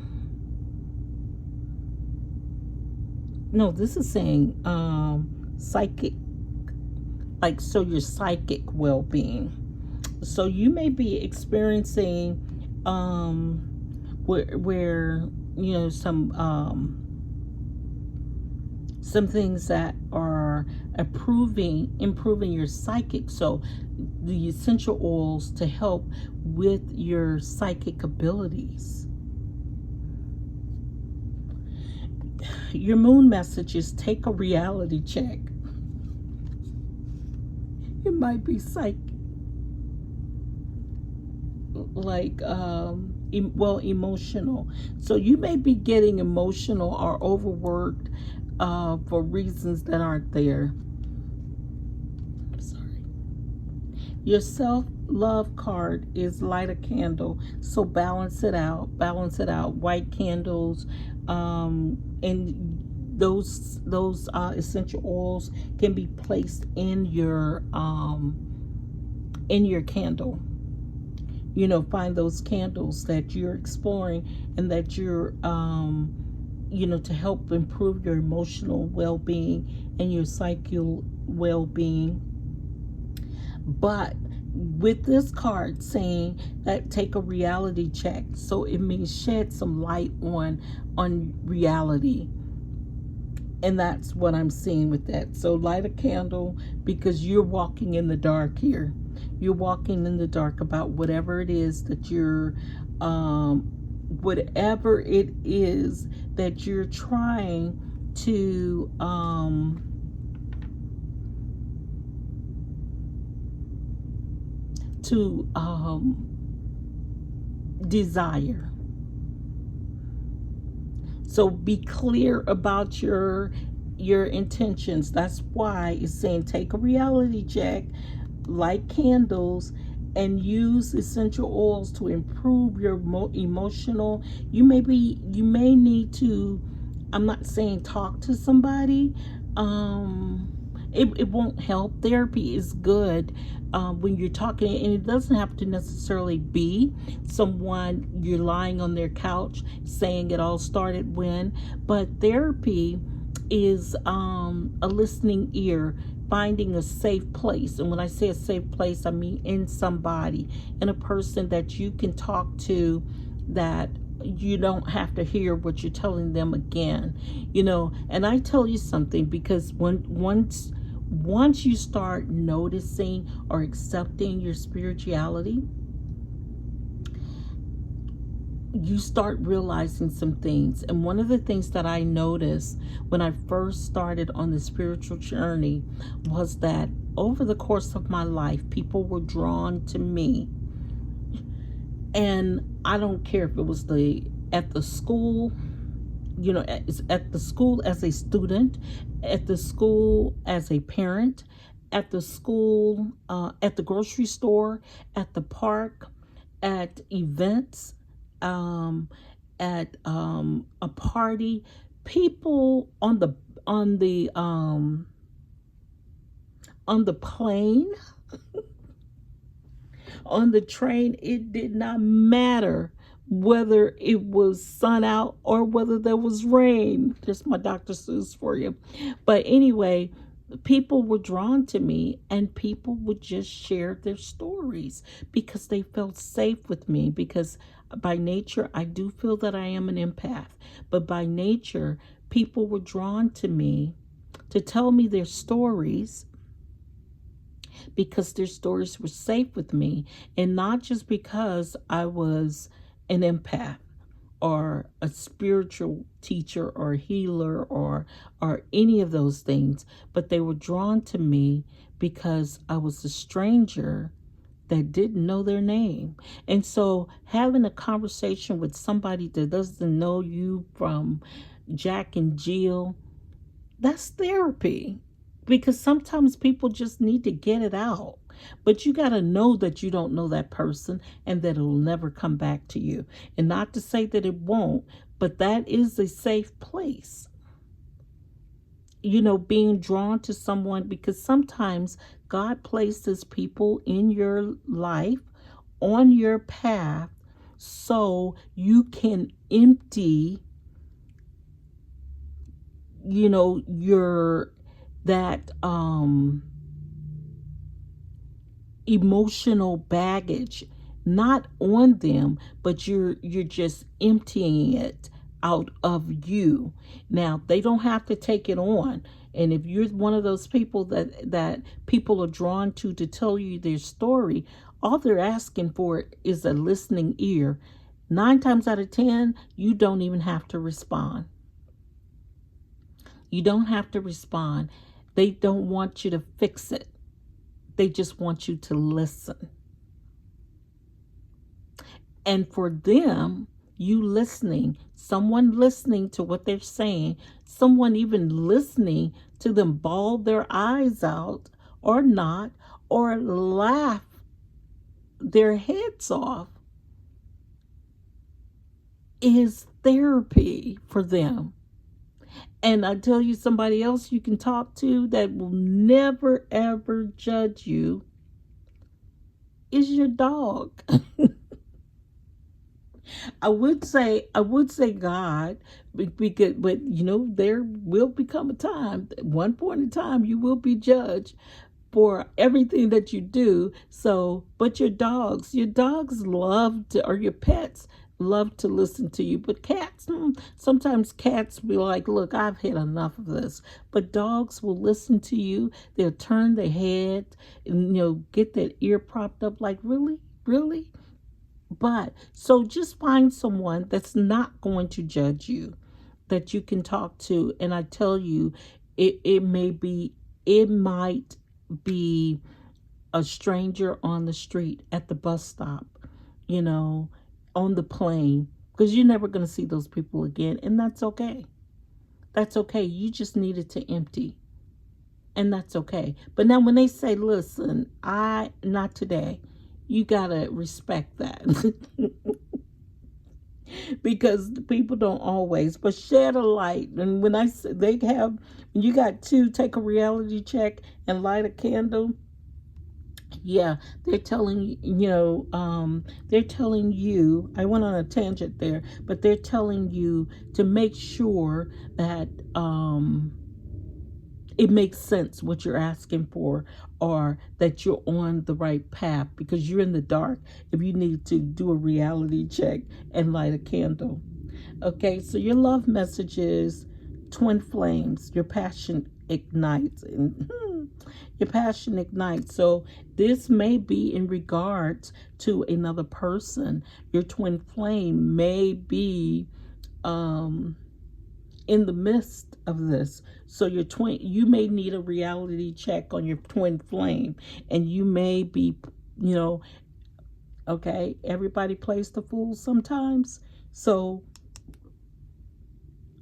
No, this is saying psychic. Like, so your psychic well-being. So you may be experiencing where some things that are improving your psychic. So the essential oils to help with your psychic abilities. Your moon message is take a reality check. It might be psychic, like emotional. So you may be getting emotional or overworked for reasons that aren't there. Sorry. Your self-love card is light a candle. So balance it out. White candles, and those essential oils can be placed in your candle. Find those candles that you're exploring and that you're to help improve your emotional well-being and your psychical well-being. But with this card saying that take a reality check, so it means shed some light on reality. And that's what I'm seeing with that. So light a candle, because you're walking in the dark here. You're walking in the dark about whatever it is that you're whatever it is that you're trying to desire. So be clear about your intentions. That's why it's saying take a reality check, light candles, and use essential oils to improve your emotional. You may need to, I'm not saying talk to somebody. It won't help. Therapy is good when you're talking, and it doesn't have to necessarily be someone you're lying on their couch saying it all started when, but therapy is a listening ear, finding a safe place. And when I say a safe place, I mean in somebody, in a person that you can talk to, that you don't have to hear what you're telling them again, and I tell you something, because once you start noticing or accepting your spirituality, you start realizing some things. And one of the things that I noticed when I first started on the spiritual journey was that over the course of my life, people were drawn to me. And I don't care if it was at the school, at the school as a student, at the school as a parent, at the school, at the grocery store, at the park, at events, at a party, people on the plane, on the train. It did not matter whether it was sun out or whether there was rain. Just my Dr. Seuss for you. But anyway, people were drawn to me, and people would just share their stories because they felt safe with me. Because by nature, I do feel that I am an empath, but by nature, people were drawn to me to tell me their stories, because their stories were safe with me, and not just because I was an empath or a spiritual teacher or healer or any of those things, but they were drawn to me because I was a stranger that didn't know their name. And so having a conversation with somebody that doesn't know you from Jack and Jill, that's therapy. Because sometimes people just need to get it out. But you got to know that you don't know that person and that it'll never come back to you. And not to say that it won't, but that is a safe place. Being drawn to someone, because sometimes God places people in your life, on your path, so you can empty, your that emotional baggage, not on them, but you're just emptying it out of you. Now, they don't have to take it on. And if you're one of those people that people are drawn to tell you their story, all they're asking for is a listening ear. 9 times out of 10, you don't even have to respond. You don't have to respond. They don't want you to fix it. They just want you to listen. And for them, you listening, someone listening to what they're saying, someone even listening to them bawl their eyes out or not, or laugh their heads off, is therapy for them. And I tell you, somebody else you can talk to that will never ever judge you is your dog. I would say God, because, but there will become a time, at one point in time, you will be judged for everything that you do. So, but your dogs love to, or your pets love to listen to you. But cats, sometimes cats be like, look, I've had enough of this. But dogs will listen to you. They'll turn their head and, get that ear propped up like, really? Really? But so just find someone that's not going to judge you, that you can talk to. And I tell you, it might be a stranger on the street, at the bus stop, on the plane, because you're never going to see those people again, and that's okay. That's okay. You just needed to empty, and that's okay. But now when they say, listen, not today, you got to respect that. Because the people don't always, but shed a light. And when I say when you got to take a reality check and light a candle, yeah, they're telling they're telling you, I went on a tangent there, but they're telling you to make sure that it makes sense what you're asking for, or that you're on the right path, because you're in the dark if you need to do a reality check and light a candle. Okay, so your love message is twin flames. Your passion ignites. And your passion ignites. So this may be in regards to another person. Your twin flame may be in the midst of this. So you may need a reality check on your twin flame, and you may be, okay, everybody plays the fool sometimes. So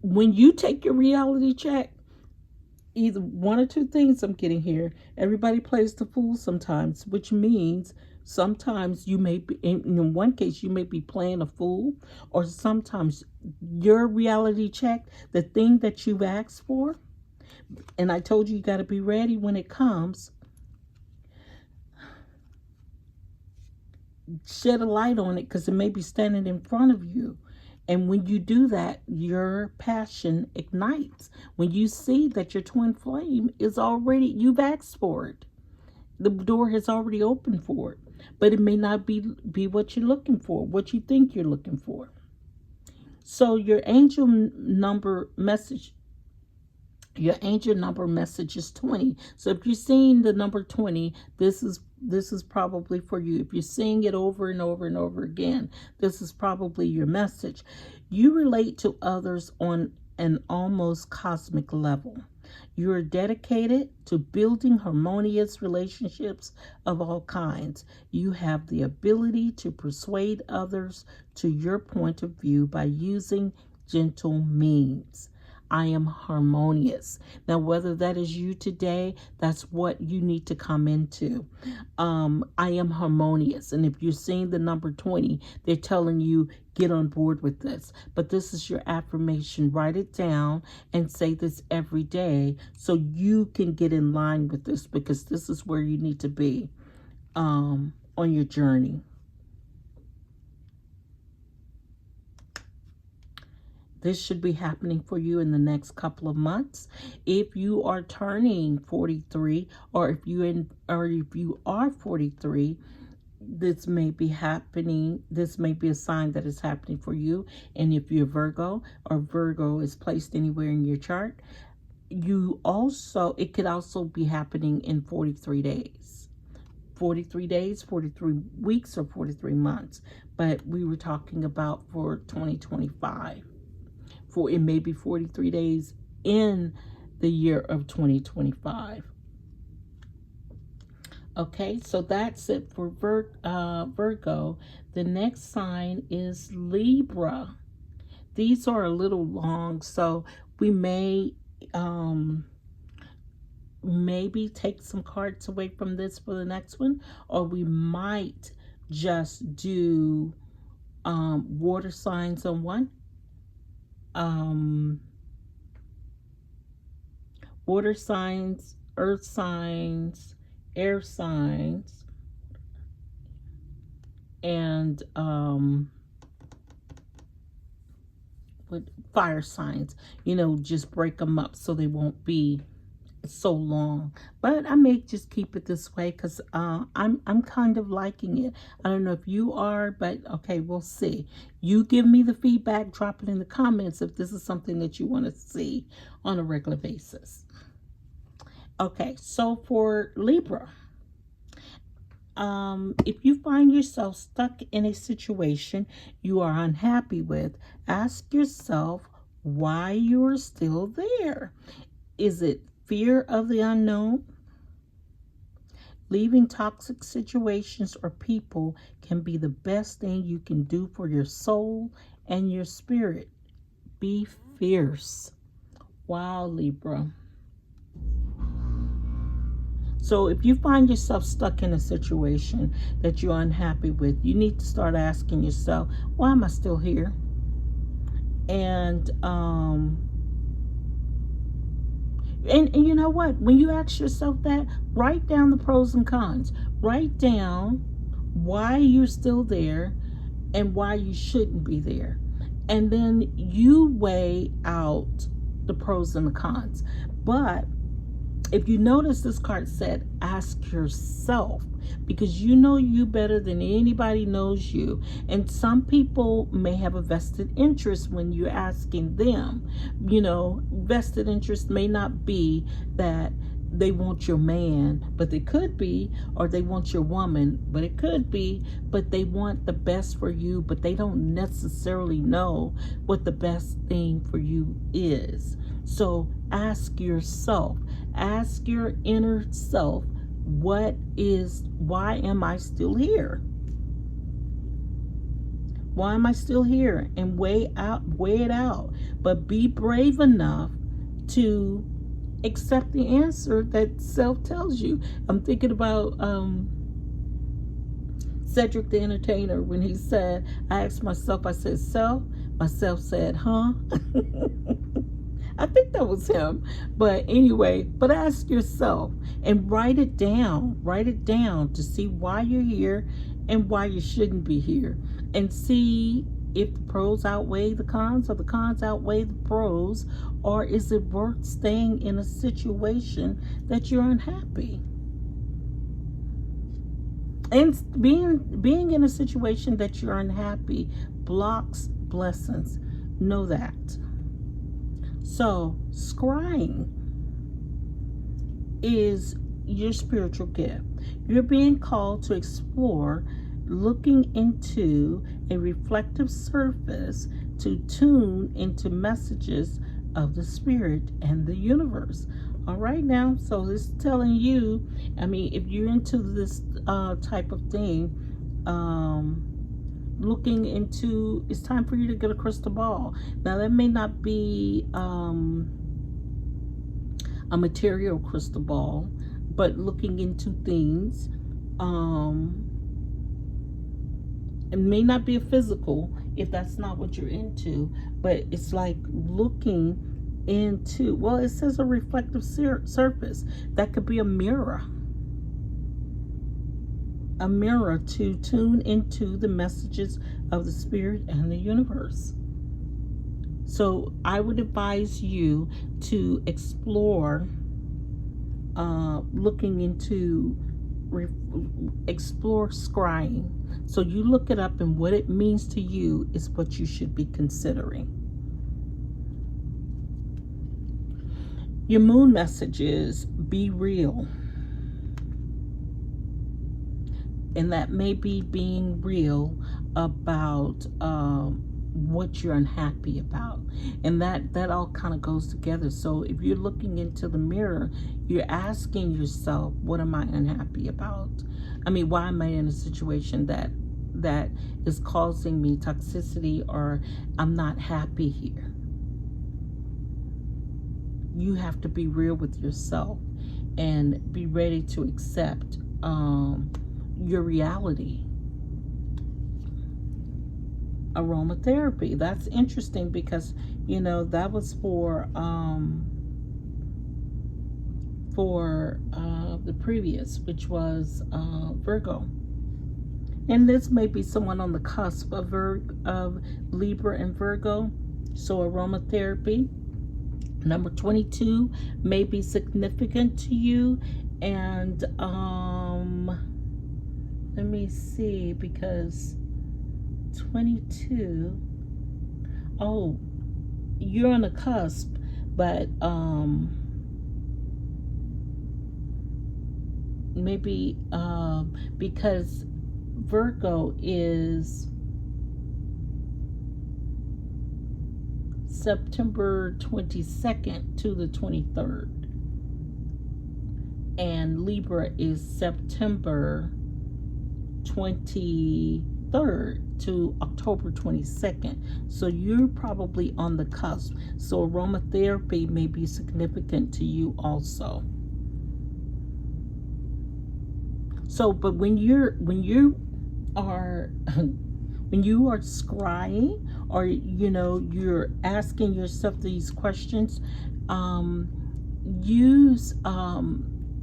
when you take your reality check, either one or two things I'm getting here. Everybody plays the fool sometimes, which means sometimes you may be, in one case, you may be playing a fool, or sometimes your reality check, the thing that you've asked for, and I told you got to be ready when it comes, shed a light on it, because it may be standing in front of you. And when you do that, your passion ignites. When you see that your twin flame is already, you've asked for it. The door has already opened for it. But it may not be what you're looking for, what you think you're looking for. So your angel number message is 20. So if you're seeing the number 20, this is probably for you. If you're seeing it over and over and over again, this is probably your message. You relate to others on an almost cosmic level. You are dedicated to building harmonious relationships of all kinds. You have the ability to persuade others to your point of view by using gentle means. I am harmonious. Now, whether that is you today, that's what you need to come into. I am harmonious. And if you're seeing the number 20, they're telling you, get on board with this. But this is your affirmation. Write it down and say this every day so you can get in line with this, because this is where you need to be on your journey. This should be happening for you in the next couple of months. If you are turning 43, or if you are 43, this may be happening. This may be a sign that is happening for you. And if you're Virgo, or Virgo is placed anywhere in your chart, it could also be happening in 43 days. 43 days, 43 weeks, or 43 months. But we were talking about for 2025. For it may be 43 days in the year of 2025. Okay, so that's it for Virgo. The next sign is Libra. These are a little long, so we may maybe take some cards away from this for the next one, or we might just do water signs on one. Water signs, earth signs, air signs, and with fire signs. Just break them up so they won't be so long. But I may just keep it this way, because I'm kind of liking it. I don't know if you are, but okay, we'll see. You give me the feedback, drop it in the comments if this is something that you want to see on a regular basis. Okay, so for Libra, if you find yourself stuck in a situation you are unhappy with, ask yourself why you are still there. Is it fear of the unknown? Leaving toxic situations or people can be the best thing you can do for your soul and your spirit. Be fierce. Wow, Libra. So if you find yourself stuck in a situation that you're unhappy with, you need to start asking yourself, why am I still here? And you know what? When you ask yourself that, write down the pros and cons. Write down why you're still there and why you shouldn't be there. And then you weigh out the pros and the cons. But if you notice, this card said, ask yourself, because you know you better than anybody knows you. And some people may have a vested interest when you're asking them. You know, vested interest may not be that they want your man, but they could be, or they want your woman, but it could be, but they want the best for you, but they don't necessarily know what the best thing for you is. So ask yourself, ask your inner self, why am I still here? Why am I still here? And weigh it out. But be brave enough to accept the answer that self tells you. I'm thinking about Cedric the Entertainer when he said, I asked myself, I said, self? Myself said, huh? I think that was him. But anyway, but ask yourself and write it down. Write it down to see why you're here and why you shouldn't be here. And see if the pros outweigh the cons or the cons outweigh the pros, or is it worth staying in a situation that you're unhappy? And being in a situation that you're unhappy blocks blessings. Know that. So, scrying is your spiritual gift. You're being called to explore, looking into a reflective surface to tune into messages of the spirit and the universe. All right now, so this is telling you, I mean, if you're into this type of thing, looking into, it's time for you to get a crystal ball. Now that may not be a material crystal ball, but looking into things, it may not be a physical if that's not what you're into, but it's like looking into, well, it says a reflective surface. That could be a mirror to tune into the messages of the spirit and the universe. So I would advise you to explore looking into explore scrying. So you look it up, and what it means to you is what you should be considering. Your moon message is be real. And that may be being real about what you're unhappy about. And that all kind of goes together. So if you're looking into the mirror, you're asking yourself, what am I unhappy about? I mean, why am I in a situation that is causing me toxicity, or I'm not happy here? You have to be real with yourself and be ready to accept your reality. Aromatherapy, that's interesting because, you know, that was for the previous, which was Virgo. And this may be someone on the cusp of Libra and Virgo. So aromatherapy, number 22, may be significant to you. And let me see, because 22, oh, you're on the cusp, but maybe because Virgo is September 22nd to the 23rd, and Libra is September 23 3rd to October 22nd. So you're probably on the cusp. So aromatherapy may be significant to you also. So, but when you are when you are scrying, or you're asking yourself these questions, use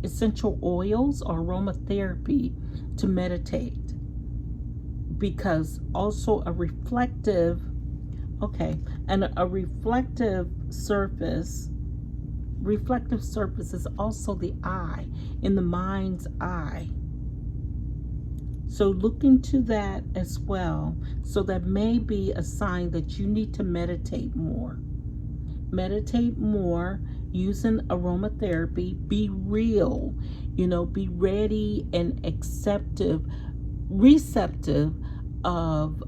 essential oils or aromatherapy to meditate, because also a reflective surface is also the eye, in the mind's eye. So look into that as well. So that may be a sign that you need to meditate more. Meditate more using aromatherapy. Be real, be ready and receptive of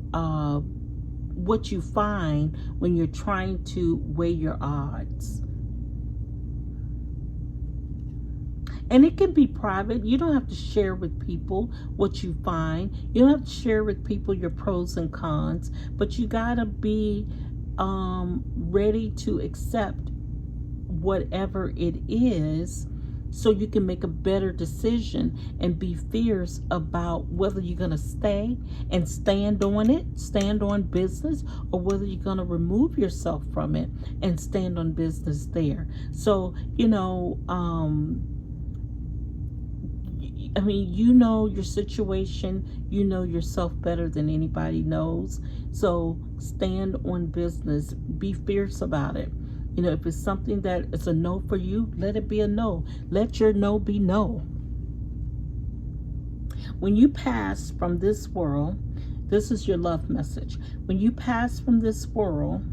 what you find when you're trying to weigh your odds. And it can be private. You don't have to share with people what you find. You don't have to share with people your pros and cons, but you gotta be ready to accept whatever it is, so you can make a better decision and be fierce about whether you're going to stay and stand on business, or whether you're going to remove yourself from it and stand on business there. So, your situation, yourself better than anybody knows. So stand on business, be fierce about it. If it's something that is a no for you, let it be a no. Let your no be no. When you pass from this world, this is your love message. When you pass from this world,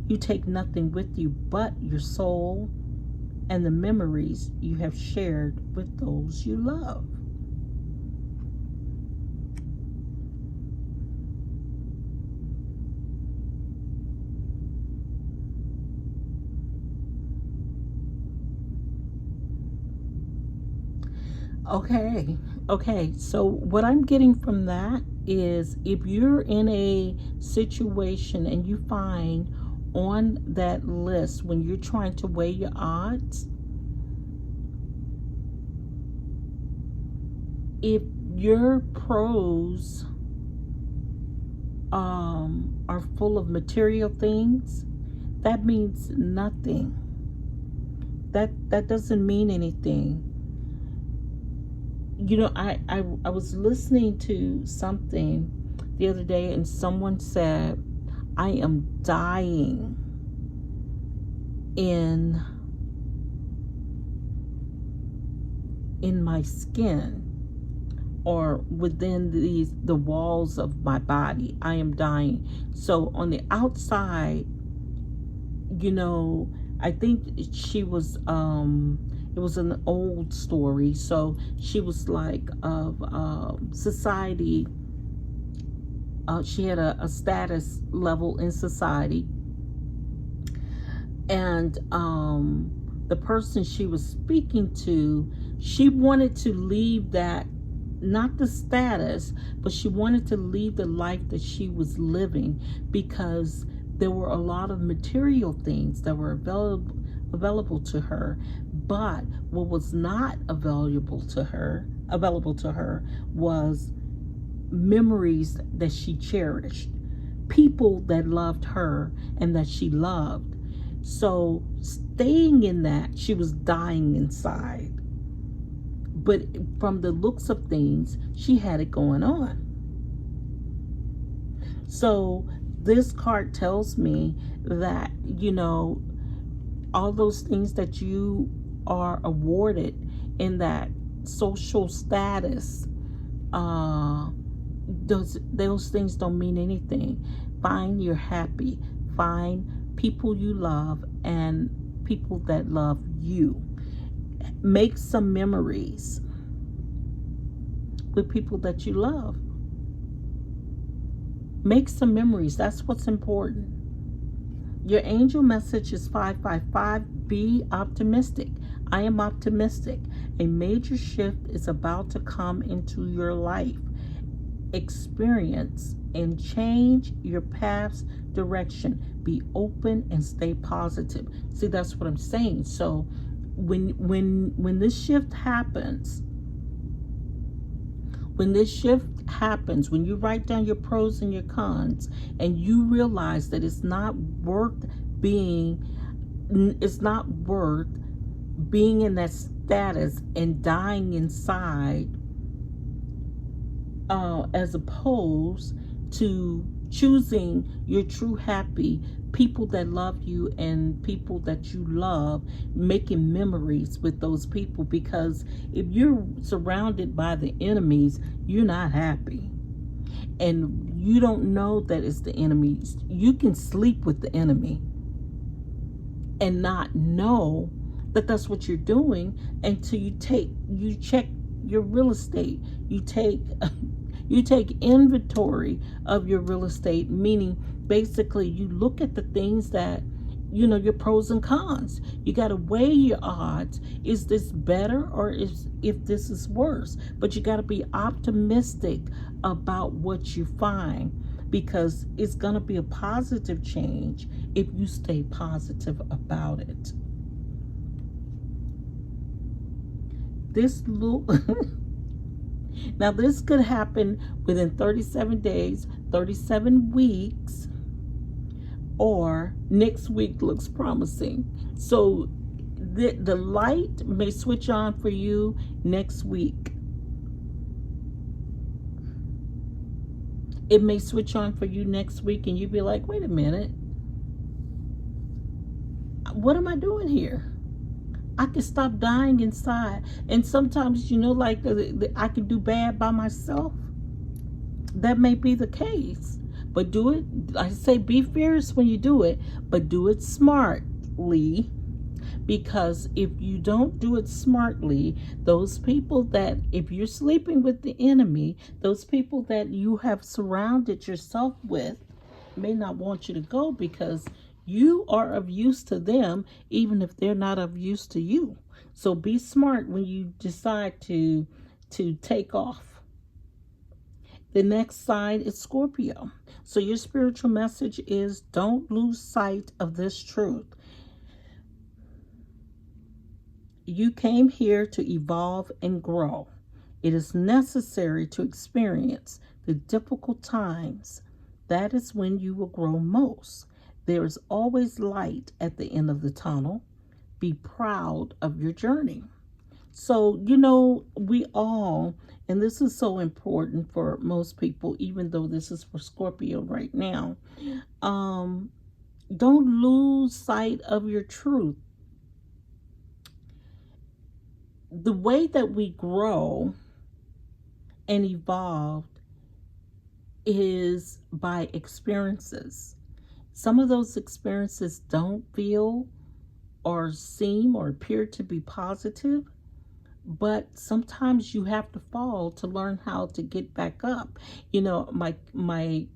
you take nothing with you but your soul and the memories you have shared with those you love. Okay, so what I'm getting from that is, if you're in a situation and you find on that list, when you're trying to weigh your odds, if your pros are full of material things, that means nothing. That doesn't mean anything. I was listening to something the other day, and someone said, I am dying in my skin, or within the walls of my body. I am dying. So on the outside, I think she was it was an old story. So she was like of society. She had a status level in society. And the person she was speaking to, she wanted to leave that, not the status, but she wanted to leave the life that she was living, because there were a lot of material things that were available to her. But what was not available to her was memories that she cherished, people that loved her and that she loved. So staying in that, she was dying inside. But from the looks of things, she had it going on. So this card tells me that, all those things that you are awarded in that social status, those things don't mean anything. Find you're happy. Find people you love and people that love you. Make some memories with people that you love. Make some memories. That's what's important. Your angel message is 555. Be optimistic. I am optimistic. A major shift is about to come into your life. experience and change your path's direction. Be open and stay positive. See, that's what I'm saying. So when this shift happens, when you write down your pros and your cons, and you realize that it's not worth being in that status and dying inside, as opposed to choosing your true happy, people that love you and people that you love, making memories with those people. Because if you're surrounded by the enemies, you're not happy, and you don't know that it's the enemy. You can sleep with the enemy and not know that that's what you're doing until you check your real estate. You take inventory of your real estate, meaning basically you look at the things that, your pros and cons. You got to weigh your odds. Is this better, or if this is worse? But you got to be optimistic about what you find, because it's going to be a positive change if you stay positive about it. Now, this could happen within 37 days, 37 weeks, or next week looks promising. So the light may switch on for you next week. It may switch on for you next week, and you'd be like, wait a minute, what am I doing here? I can stop dying inside. And sometimes, like I can do bad by myself. That may be the case. But do it, I say, be fierce when you do it, but do it smartly. Because if you don't do it smartly, those people that, if you're sleeping with the enemy, those people that you have surrounded yourself with may not want you to go, because you are of use to them, even if they're not of use to you. So be smart when you decide to take off. The next sign is Scorpio. So your spiritual message is, don't lose sight of this truth. You came here to evolve and grow. It is necessary to experience the difficult times. That is when you will grow most. There is always light at the end of the tunnel. Be proud of your journey. So, we all, and this is so important for most people, even though this is for Scorpio right now, don't lose sight of your truth. The way that we grow and evolve is by experiences. Some of those experiences don't feel or seem or appear to be positive, but sometimes you have to fall to learn how to get back up. My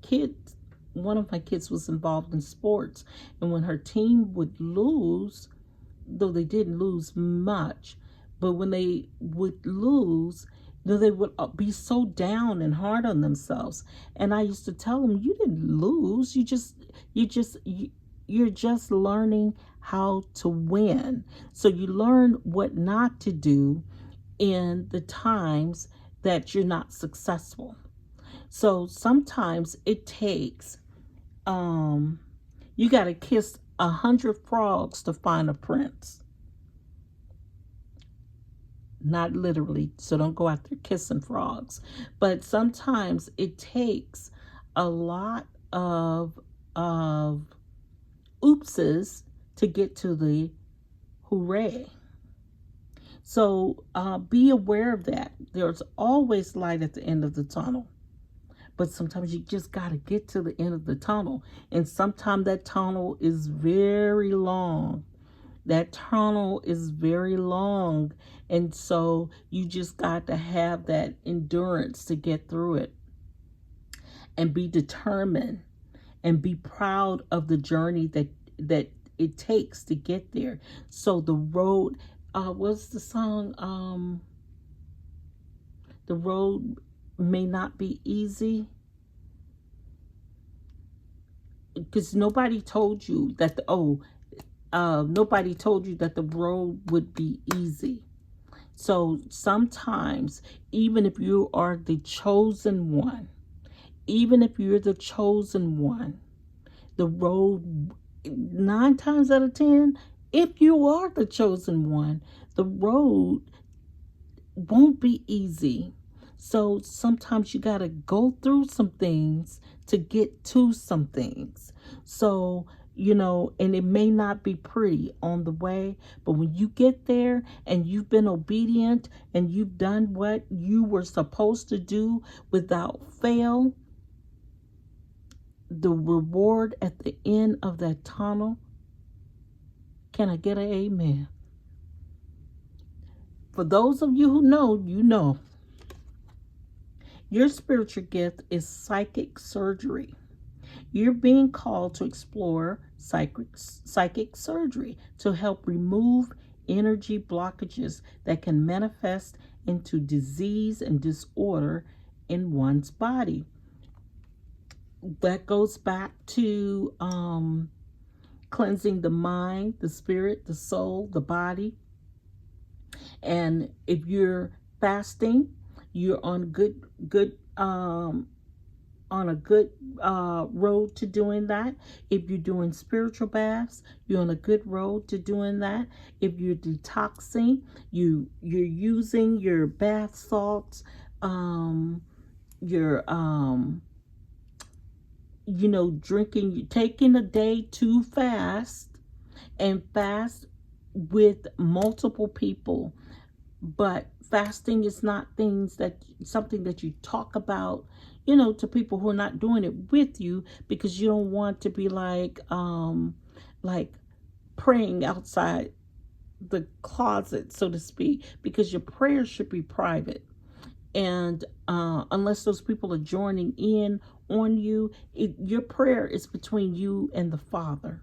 kids, one of my kids was involved in sports, and when her team would lose, though they didn't lose much, but when they would lose, they would be so down and hard on themselves. And I used to tell them, you didn't lose. You're just learning how to win. So you learn what not to do in the times that you're not successful. So sometimes it takes, you got to kiss 100 frogs to find a prince. Not literally, so don't go out there kissing frogs. But sometimes it takes a lot of oopses to get to the hooray. So be aware of that. There's always light at the end of the tunnel. But sometimes you just got to get to the end of the tunnel. And sometimes that tunnel is very long. That tunnel is very long. And so you just got to have that endurance to get through it. And be determined. And be proud of the journey that it takes to get there. So the road, what's the song? The road may not be easy, because nobody told you that nobody told you that the road would be easy. So sometimes, even if you are the chosen one, even if you're the chosen one, the road, 9 times out of 10, if you are the chosen one, the road won't be easy. So sometimes you got to go through some things to get to some things. So, and it may not be pretty on the way, but when you get there and you've been obedient and you've done what you were supposed to do without fail, the reward at the end of that tunnel, can I get an amen? For those of you who know, you know. Your spiritual gift is psychic surgery. You're being called to explore psychic surgery to help remove energy blockages that can manifest into disease and disorder in one's body. That goes back to cleansing the mind, the spirit, the soul, the body. And if you're fasting, you're on a good road to doing that. If you're doing spiritual baths, you're on a good road to doing that. If you're detoxing, you're using your bath salts, your drinking, taking a day to fast, and fast with multiple people. But fasting is not something that you talk about, to people who are not doing it with you, because you don't want to be like praying outside the closet, so to speak, because your prayers should be private. And unless those people are joining in on you, your prayer is between you and the Father.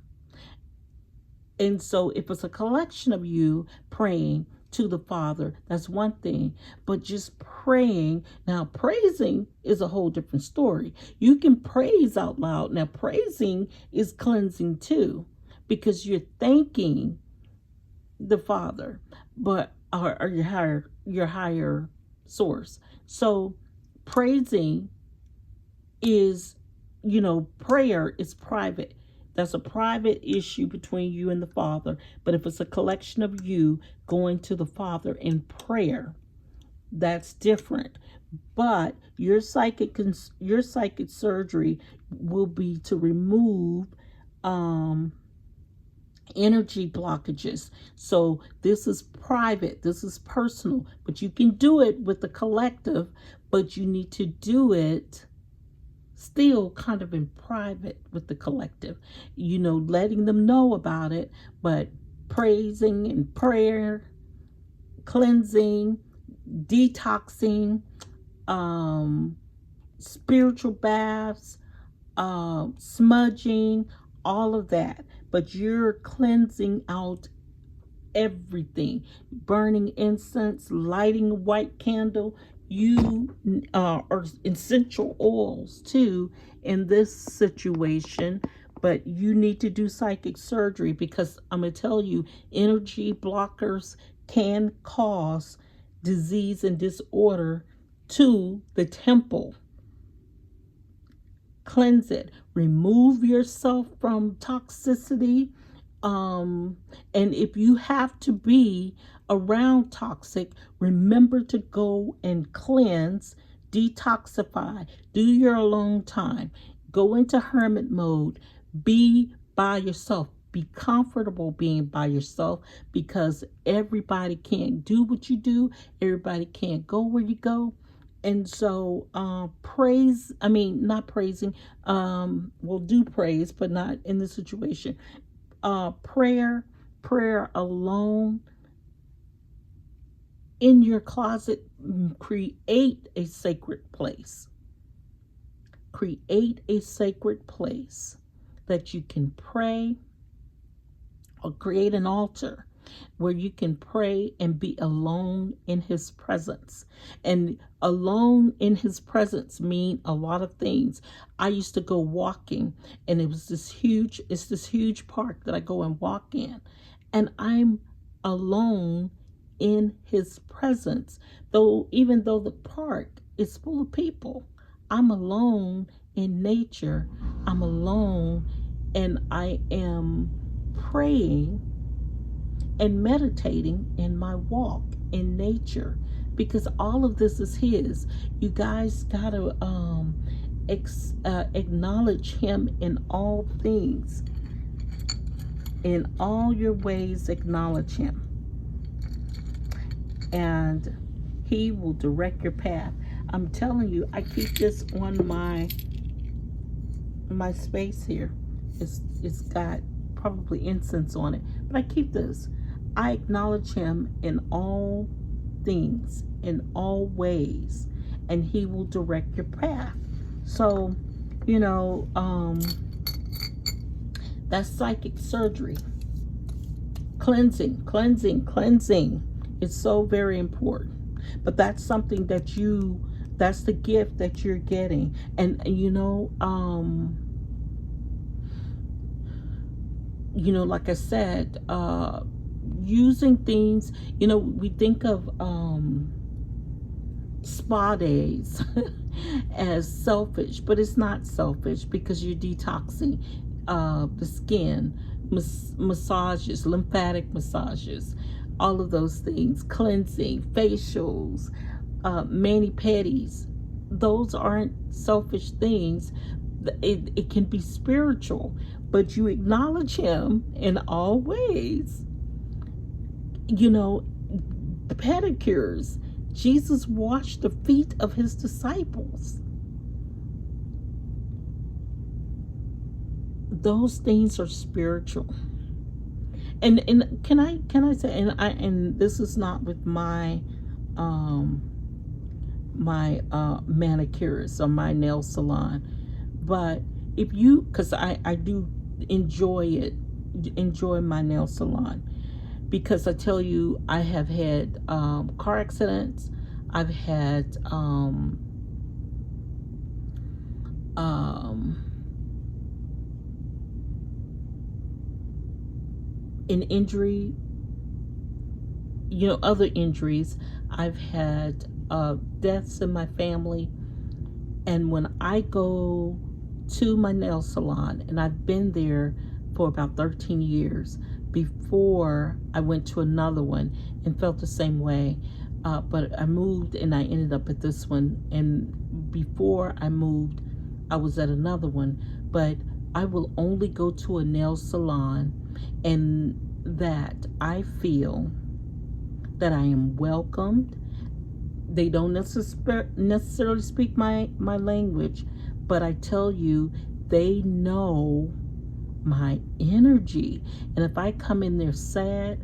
And so if it's a collection of you praying to the Father, that's one thing. But just praying, now praising is a whole different story. You can praise out loud. Now praising is cleansing too, because you're thanking the Father, but or your higher source. So praising is, prayer is private. That's a private issue between you and the Father. But if it's a collection of you going to the Father in prayer, that's different. But your psychic surgery will be to remove energy blockages. So this is private, this is personal, but you can do it with the collective, but you need to do it still kind of in private with the collective, letting them know about it, but praising and prayer, cleansing, detoxing, spiritual baths, smudging, all of that. But you're cleansing out everything, burning incense, lighting a white candle. You are essential oils too in this situation, but you need to do psychic surgery, because I'm going to tell you, energy blockers can cause disease and disorder to the temple. Cleanse it, remove yourself from toxicity. And if you have to be around toxic, remember to go and cleanse, detoxify, do your alone time, go into hermit mode, be by yourself, be comfortable being by yourself, because everybody can't do what you do, everybody can't go where you go. And so we'll do praise, but not in this situation. Prayer alone in your closet. Create a sacred place. Create a sacred place that you can pray, or create an altar where you can pray and be alone in his presence. And alone in his presence mean a lot of things. I used to go walking, and it's this huge park that I go and walk in, and I'm alone in his presence. Even though the park is full of people, I'm alone in nature. I'm alone, and I am praying and meditating in my walk in nature, because all of this is his. You guys gotta acknowledge him in all things. In all your ways, acknowledge him, and he will direct your path. I'm telling you, I keep this on my space here. It's got probably incense on it, but I keep this. I acknowledge him in all things, in all ways, and he will direct your path. So, you know, that's psychic surgery. Cleansing. It's so very important. But that's something that that's the gift that you're getting. And you know, like I said, using things, we think of spa days as selfish, but it's not selfish, because you're detoxing the skin, massages, lymphatic massages, all of those things, cleansing, facials, mani-pedis. Those aren't selfish things. It can be spiritual, but you acknowledge him in all ways. Pedicures. Jesus washed the feet of his disciples. Those things are spiritual. And can I say, and this is not with my manicurist or my nail salon, but because I do enjoy my nail salon, because I tell you, I have had car accidents. I've had an injury, other injuries. I've had deaths in my family. And when I go to my nail salon, and I've been there for about 13 years, before I went to another one and felt the same way. But I moved and I ended up at this one. And before I moved, I was at another one. But I will only go to a nail salon and that I feel that I am welcomed. They don't necessarily speak my language, but I tell you, they know my energy. And if I come in there sad,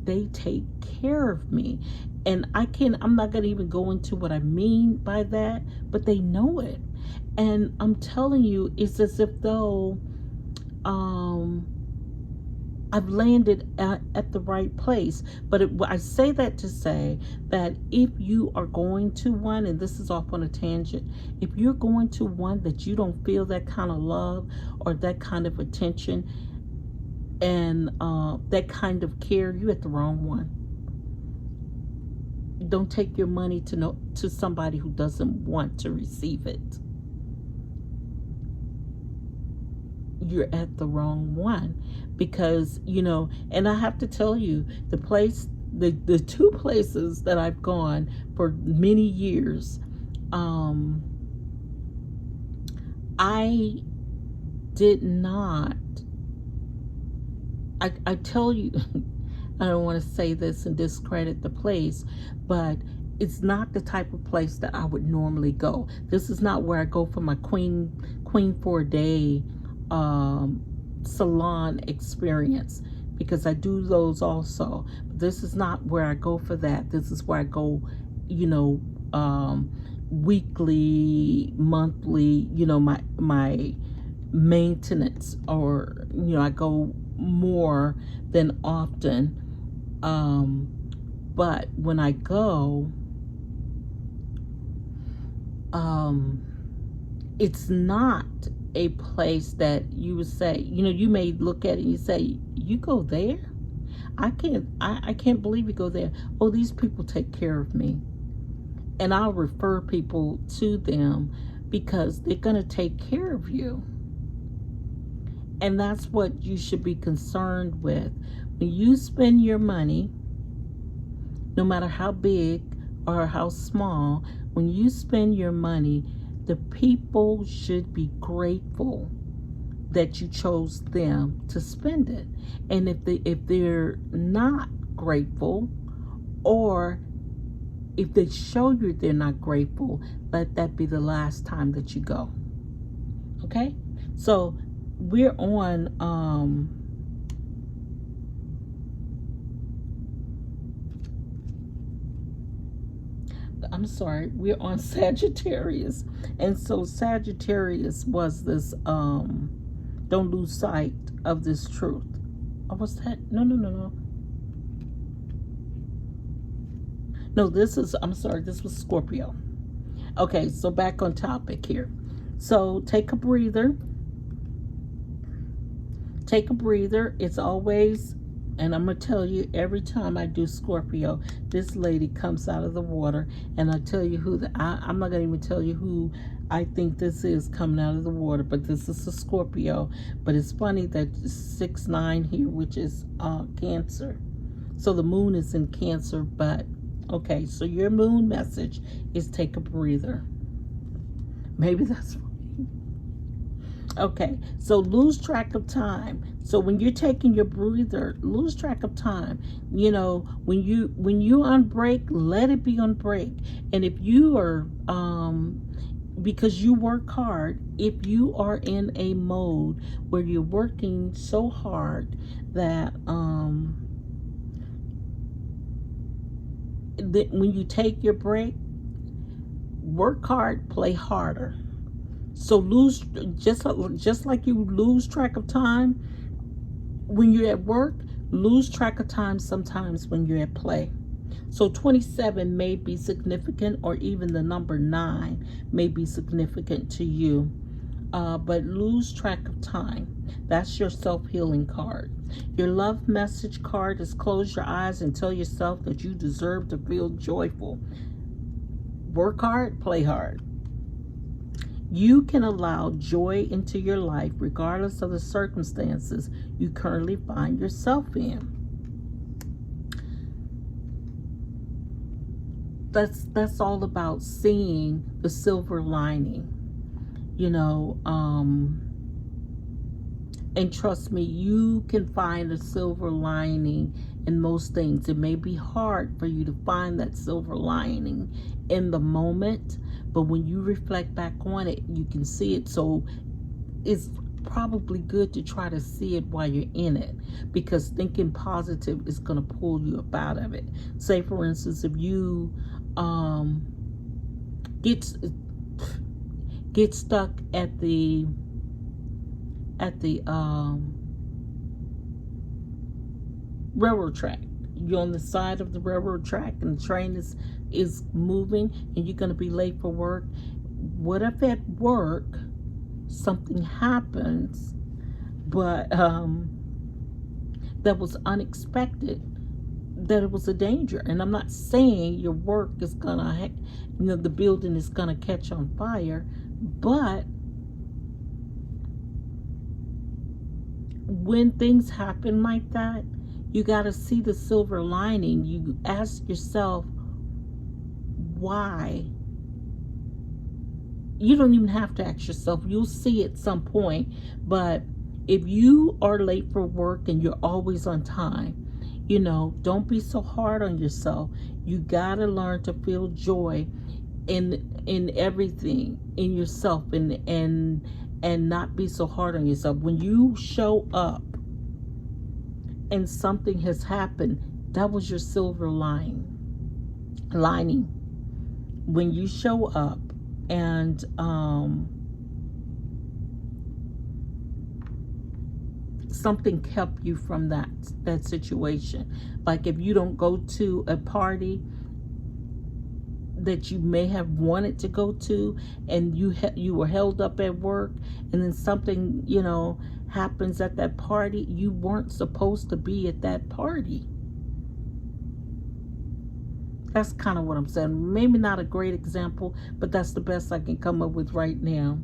they take care of me. And I'm not going to even go into what I mean by that, but they know it. And I'm telling you, it's as if though I've landed at the right place. But I say that to say that if you are going to one, and this is off on a tangent, if you're going to one that you don't feel that kind of love or that kind of attention and that kind of care, you're at the wrong one. Don't take your money to somebody who doesn't want to receive it. You're at the wrong one, because and I have to tell you, the two places that I've gone for many years, I did not, I tell you, I don't want to say this and discredit the place, but it's not the type of place that I would normally go. This is not where I go for my queen for a day salon experience, because I do those also. But this is not where I go for that. This is where I go, weekly, monthly, my maintenance, or I go more than often But when I go, it's not a place that you would say, you may look at it and you say, you go there? I can't believe you go there. Oh, these people take care of me. And I'll refer people to them because they're going to take care of you. And that's what you should be concerned with. When you spend your money, no matter how big or how small, when you spend your money, the people should be grateful that you chose them to spend it. And if they're not grateful, or if they show you they're not grateful, let that be the last time that you go. Okay? So we're on we're on Sagittarius. And so Sagittarius was this don't lose sight of this truth. Oh, what's that? No. No, this was Scorpio. Okay, so back on topic here. So take a breather. Take a breather. It's always, and I'm going to tell you, every time I do Scorpio, this lady comes out of the water, and I'll tell you who, I'm not going to even tell you who I think this is coming out of the water, but this is a Scorpio. But it's funny that 6-9 here, which is Cancer. So the moon is in Cancer, but okay, so your moon message is take a breather. Maybe that's funny. Okay, so lose track of time. So when you're taking your breather, lose track of time. When you on break, let it be on break. And if you are because you work hard, if you are in a mode where you're working so hard that when you take your break, work hard, play harder. So lose, just like you lose track of time when you're at work, lose track of time sometimes when you're at play. So 27 may be significant, or even the number 9 may be significant to you. But lose track of time. That's your self-healing card. Your love message card is close your eyes and tell yourself that you deserve to feel joyful. Work hard, play hard. You can allow joy into your life regardless of the circumstances you currently find yourself in. That's all about seeing the silver lining. And trust me, you can find a silver lining in most things. It may be hard for you to find that silver lining in the moment, but when you reflect back on it, you can see it. So it's probably good to try to see it while you're in it, because thinking positive is going to pull you up out of it. Say, for instance, if you get stuck at the railroad track. You're on the side of the railroad track and the train is moving and you're going to be late for work. What if at work something happens, but that was unexpected, that it was a danger? And I'm not saying your work is gonna, the building is gonna catch on fire, but when things happen like that, you got to see the silver lining. You ask yourself, why? You don't even have to ask yourself. You'll see at some point. But if you are late for work and you're always on time, don't be so hard on yourself. You got to learn to feel joy in everything, in yourself, and not be so hard on yourself. When you show up and something has happened, that was your silver lining. When you show up and something kept you from that situation. Like if you don't go to a party that you may have wanted to go to, and you were held up at work, and then something, you know, happens at that party, you weren't supposed to be at that party. That's kind of what I'm saying. Maybe not a great example, but that's the best I can come up with right now.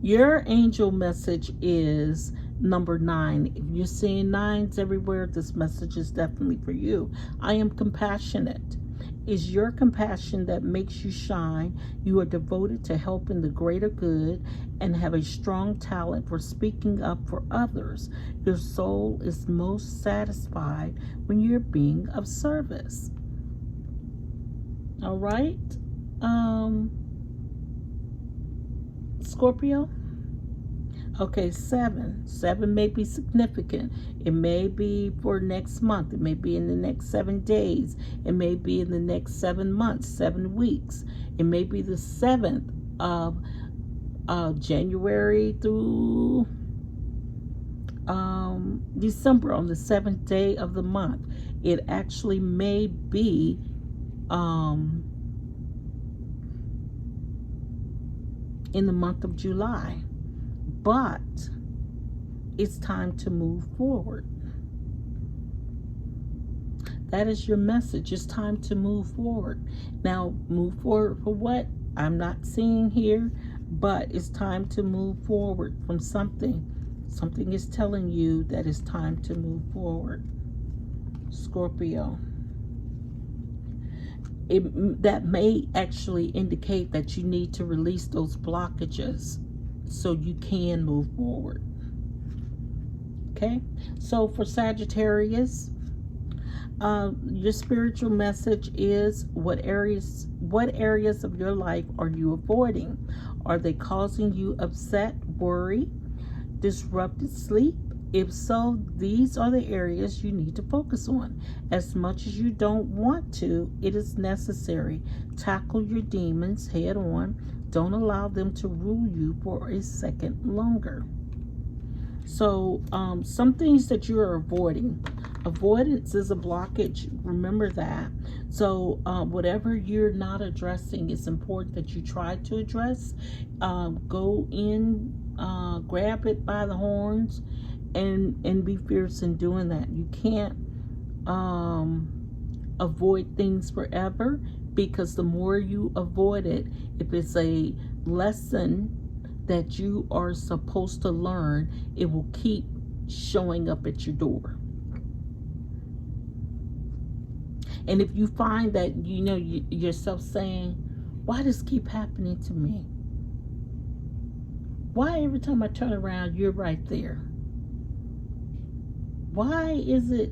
Your angel message is number 9. If you're seeing 9s everywhere, this message is definitely for you. I am compassionate. It's your compassion that makes you shine. You are devoted to helping the greater good and have a strong talent for speaking up for others. Your soul is most satisfied when you're being of service. All right, Scorpio. Okay, 7 may be significant. It may be for next month. It may be in the next 7 days. It may be in the next 7 months, 7 weeks. It may be the 7th of January through December, on the 7th day of the month. It actually may be in the month of July, but it's time to move forward. That is your message. It's time to move forward. Now, move forward for what? I'm not seeing here, but it's time to move forward from something. Something is telling you that it's time to move forward, Scorpio. That may actually indicate that you need to release those blockages so you can move forward. Okay, so for Sagittarius, your spiritual message is, what areas of your life are you avoiding? Are they causing you upset, worry, disrupted sleep? If so, these are the areas you need to focus on. As much as you don't want to, it is necessary. Tackle your demons head on. Don't allow them to rule you for a second longer. So, some things that you are avoiding. Avoidance is a blockage. Remember that. So, whatever you're not addressing, it's important that you try to address. Go in, grab it by the horns, and be fierce in doing that. You can't avoid things forever, because the more you avoid it, if it's a lesson that you are supposed to learn, it will keep showing up at your door. And if you find that, you know, yourself saying, why does this keep happening to me? Why every time I turn around, you're right there? Why is it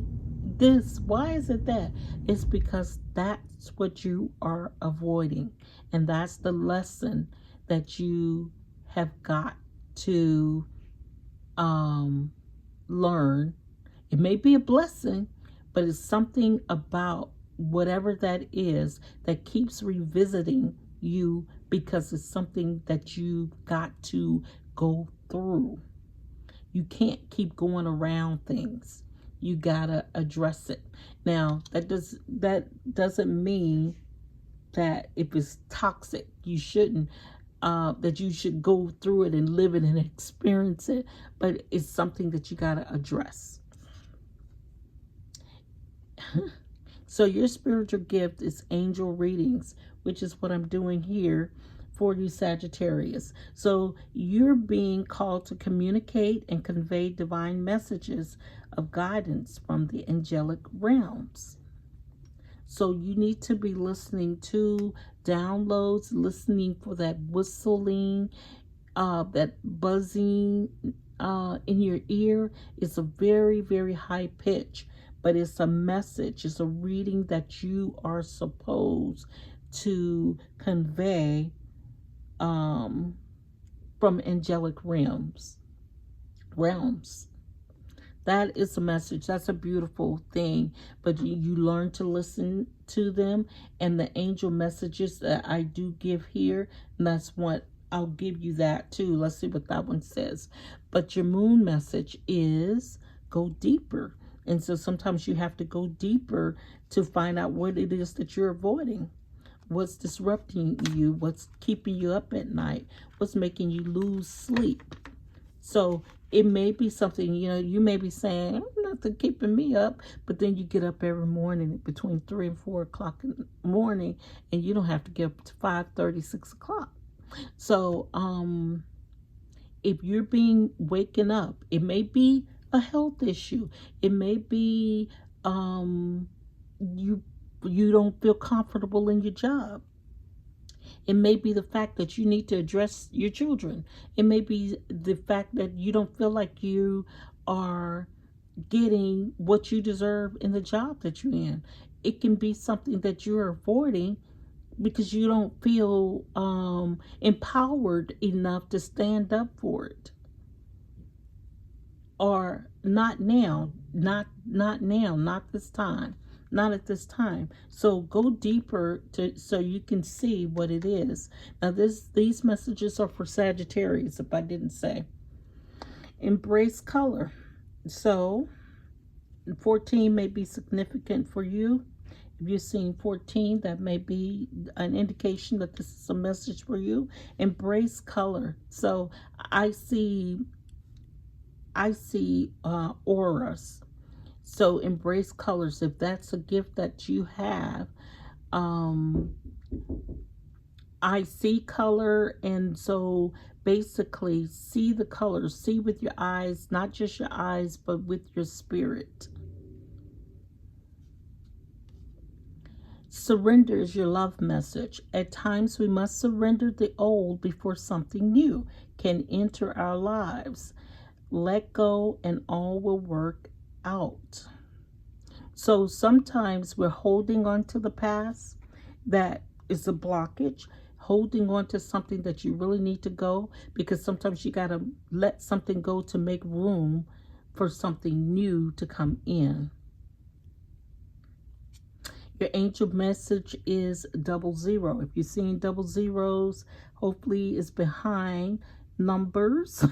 this? Why is it that? It's because that's what you are avoiding. And that's the lesson that you have got to learn. It may be a blessing, but it's something about whatever that is that keeps revisiting you, because it's something that you've got to go through. You can't keep going around things. You gotta address it. Now, that doesn't mean that if it's toxic, you shouldn't, that you should go through it and live it and experience it. But it's something that you gotta address. So your spiritual gift is angel readings, which is what I'm doing here for you, Sagittarius. So you're being called to communicate and convey divine messages of guidance from the angelic realms. So you need to be listening to downloads, listening for that whistling, that buzzing in your ear. It's a very, very high pitch, but it's a message. It's a reading that you are supposed to convey from angelic realms. That is a message. That's a beautiful thing. But you learn to listen to them, and the angel messages that I do give here, and that's what I'll give you that too. Let's see what that one says. But your moon message is go deeper. And so sometimes you have to go deeper to find out what it is that you're avoiding. What's disrupting you? What's keeping you up at night? What's making you lose sleep? So it may be something, you may be saying, nothing keeping me up, but then you get up every morning between 3 and 4 o'clock in the morning, and you don't have to get up to 5:30, 6 o'clock. So if you're waking up, it may be a health issue. It may be you don't feel comfortable in your job. It may be the fact that you need to address your children. It may be the fact that you don't feel like you are getting what you deserve in the job that you're in. It can be something that you're avoiding because you don't feel empowered enough to stand up for it. Or not now, not now, not this time. Not at this time. So go deeper so you can see what it is. Now these messages are for Sagittarius, if I didn't say. Embrace color. So 14 may be significant for you. If you're seeing 14, that may be an indication that this is a message for you. Embrace color. So I see auras. So embrace colors. If that's a gift that you have, I see color, and so basically see the colors. See with your eyes, not just your eyes, but with your spirit. Surrender is your love message. At times we must surrender the old before something new can enter our lives. Let go and all will work out. So sometimes we're holding on to the past. That is a blockage. Holding on to something that you really need to go, because sometimes you got to let something go to make room for something new to come in. Your angel message is 00. If you're seeing 00s, hopefully it's behind numbers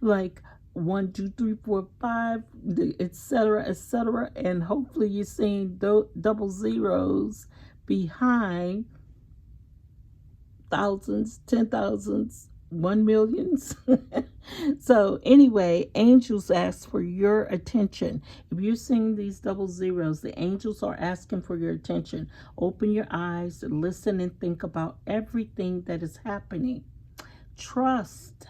like 1, 2, 3, 4, 5, etc., etc. And hopefully you're seeing 00s behind thousands, 10,000s, 1 millions. So anyway, angels ask for your attention. If you're seeing these 00s, the angels are asking for your attention. Open your eyes, listen, and think about everything that is happening. Trust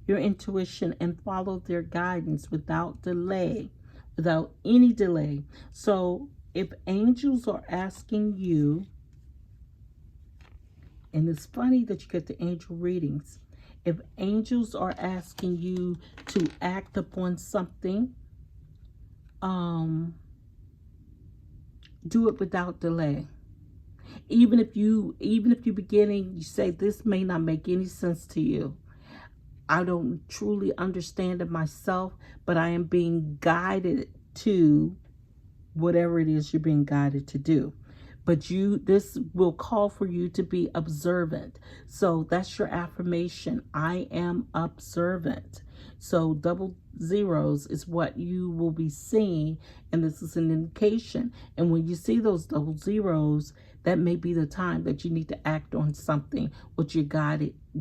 your intuition and follow their guidance without delay, without any delay. So if angels are asking you, and it's funny that you get the angel readings, if angels are asking you to act upon something, do it without delay. Even if you beginning, you say, this may not make any sense to you. I don't truly understand it myself, but I am being guided to whatever it is you're being guided to do. But this will call for you to be observant. So that's your affirmation. I am observant. So 00s is what you will be seeing, and this is an indication. And when you see those 00s, that may be the time that you need to act on something, what you're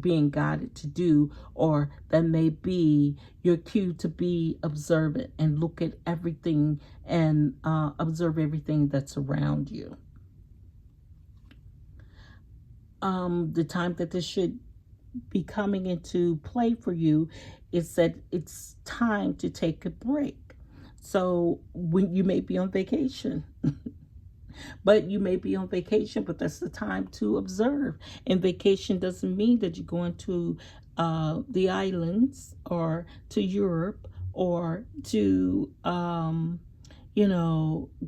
being guided to do, or that may be your cue to be observant and look at everything and observe everything that's around you. The time that this should be coming into play for you is that it's time to take a break. So when you may be on vacation, but that's the time to observe. And vacation doesn't mean that you're going to the islands or to Europe or to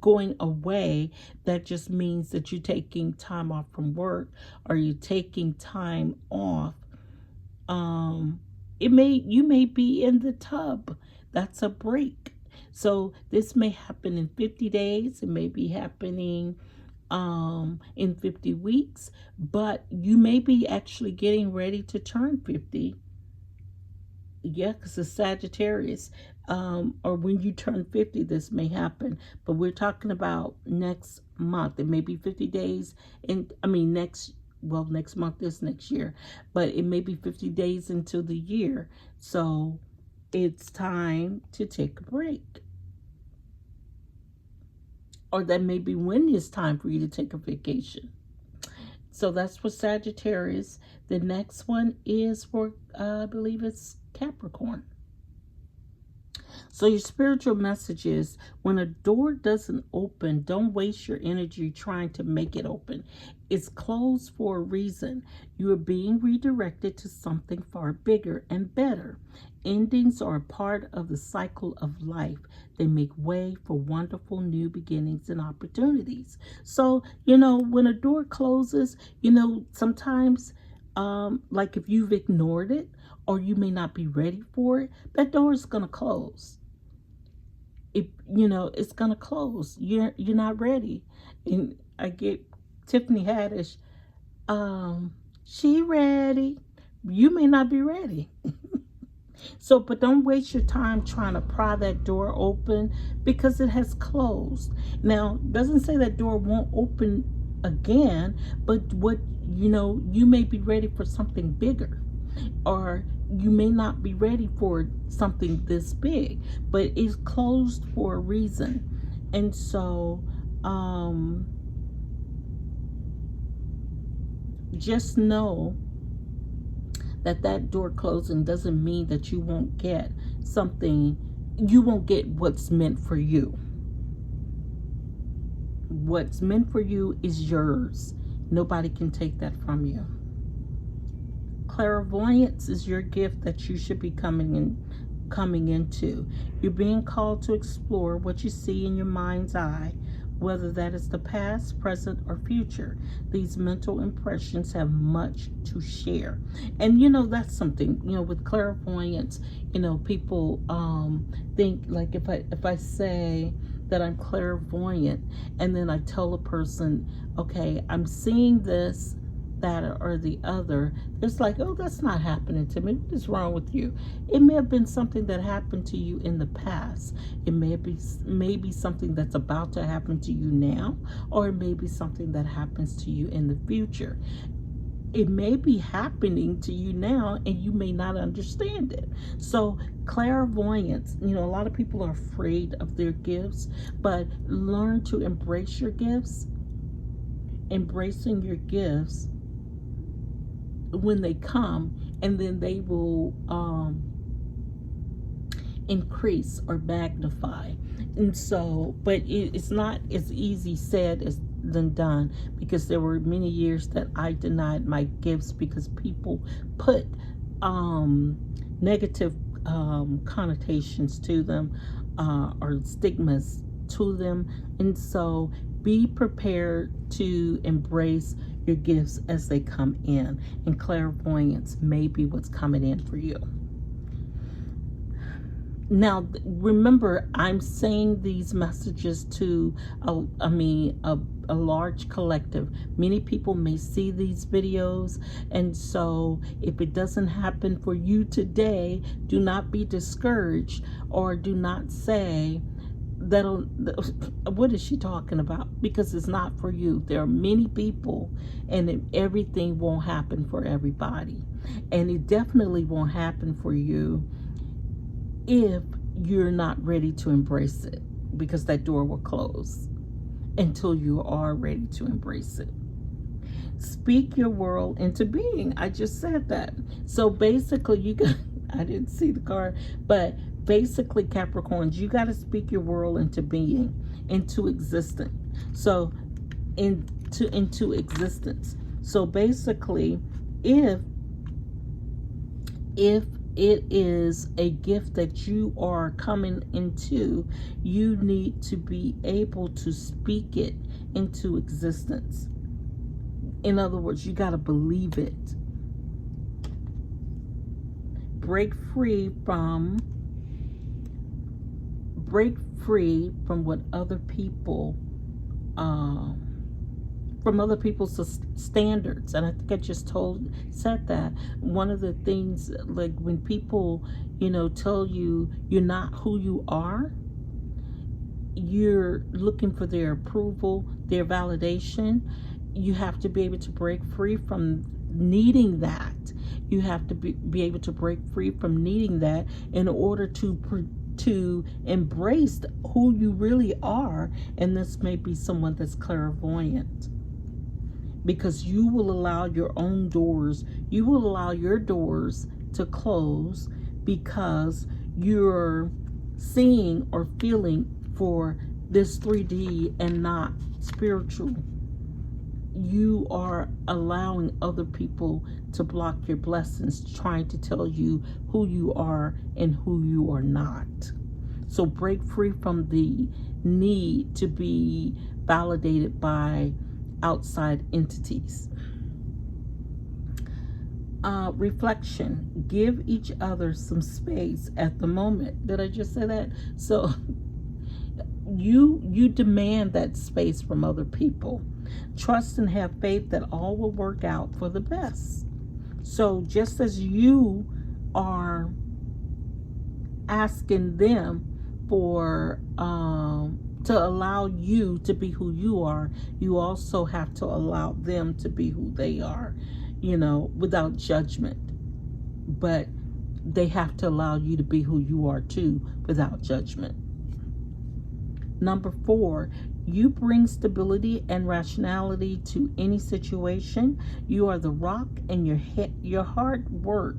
going away. That just means that you're taking time off from work, or you're taking time off. You may be in the tub. That's a break. So this may happen in 50 days. It may be happening in 50 weeks, but you may be actually getting ready to turn 50. Yeah, because it's Sagittarius. or when you turn 50, this may happen. But we're talking about next month. It may be 50 days, and I mean next month is next year, but it may be 50 days into the year. So it's time to take a break. Or that may be when it's time for you to take a vacation. So that's for Sagittarius. The next one is for, I believe it's Capricorn. So your spiritual message is, when a door doesn't open, don't waste your energy trying to make it open. It's closed for a reason. You are being redirected to something far bigger and better. Endings are a part of the cycle of life. They make way for wonderful new beginnings and opportunities. So, when a door closes, sometimes, like if you've ignored it or you may not be ready for it, that door is going to close. It's going to close. You're not ready. And I get Tiffany Haddish, she ready. You may not be ready. So, but don't waste your time trying to pry that door open because it has closed. Now, it doesn't say that door won't open again, but you may be ready for something bigger, or you may not be ready for something this big, but it's closed for a reason. And so, just know that door closing doesn't mean that you won't get something, you won't get what's meant for you. What's meant for you is yours. Nobody can take that from you. Clairvoyance is your gift that you should be coming into. You're being called to explore what you see in your mind's eye, whether that is the past, present, or future. These mental impressions have much to share. And that's something, with clairvoyance, people think, like, if I say that I'm clairvoyant and then I tell a person, okay, I'm seeing this, that, or the other, it's like, oh, that's not happening to me. What is wrong with you? It may have been something that happened to you in the past. It may be something that's about to happen to you now, or it may be something that happens to you in the future. It may be happening to you now and you may not understand it. So clairvoyance, a lot of people are afraid of their gifts, but learn to embrace your gifts. Embracing your gifts when they come, and then they will increase or magnify. And so, but it's not as easy said as than done, because there were many years that I denied my gifts because people put negative connotations to them, or stigmas to them. And so be prepared to embrace your gifts as they come in. And clairvoyance may be what's coming in for you. Now, remember, I'm saying these messages to, a large collective. Many people may see these videos, and so if it doesn't happen for you today, do not be discouraged, or do not say, what is she talking about? Because it's not for you. There are many people, and everything won't happen for everybody. And it definitely won't happen for you if you're not ready to embrace it, because that door will close until you are ready to embrace it. Speak your world into being. I just said that. So basically, I didn't see the card, but basically, Capricorns, you got to speak your world into being, into existence. So into existence. So basically, if it is a gift that you are coming into, you need to be able to speak it into existence. In other words, you got to believe it. Break free from what other people from other people's standards. And I think I just said that one of the things, like when people, you know, tell you you're not who you are, you're looking for their approval, their validation. You have to be able to break free from needing that. You have to be able to break free from needing that in order to embrace who you really are. And this may be someone that's clairvoyant, because you will allow your own doors, you will allow your doors to close because you're seeing or feeling for this 3D and not spiritual. You are allowing other people to block your blessings, trying to tell you who you are and who you are not. So break free from the need to be validated by outside entities. Reflection. Give each other some space at the moment. Did I just say that? So you demand that space from other people. Trust and have faith that all will work out for the best. So just as you are asking them for to allow you to be who you are, you also have to allow them to be who they are, you know, without judgment. But they have to allow you to be who you are too, without judgment. Number 4, you bring stability and rationality to any situation. You are the rock, and your hard work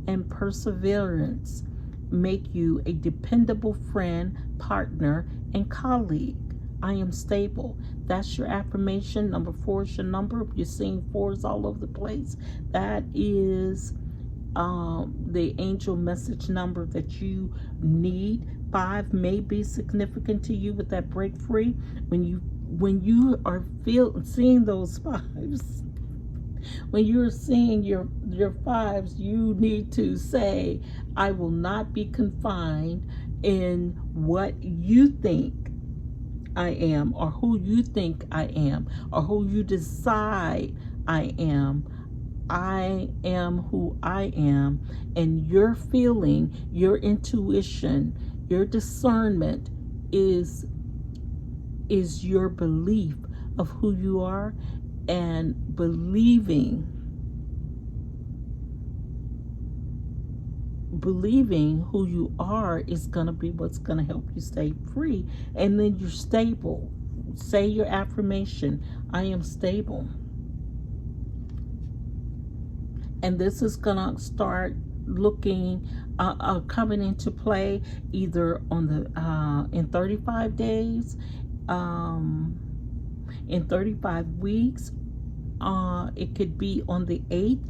and perseverance make you a dependable friend, partner, and colleague. I am stable. That's your affirmation. Number 4 is your number. If you're seeing 4s all over the place, that is the angel message number that you need. 5 may be significant to you with that break free. When you are seeing those 5s, when you're seeing your 5s, you need to say, I will not be confined in what you think I am, or who you think I am, or who you decide I am. I am who I am, and your feeling, your intuition, your discernment is your belief of who you are, and believing who you are is going to be what's going to help you stay free. And then you're stable. Say your affirmation, I am stable. And this is going to start looking coming into play either on the in 35 days, in 35 weeks. It could be on the 8th.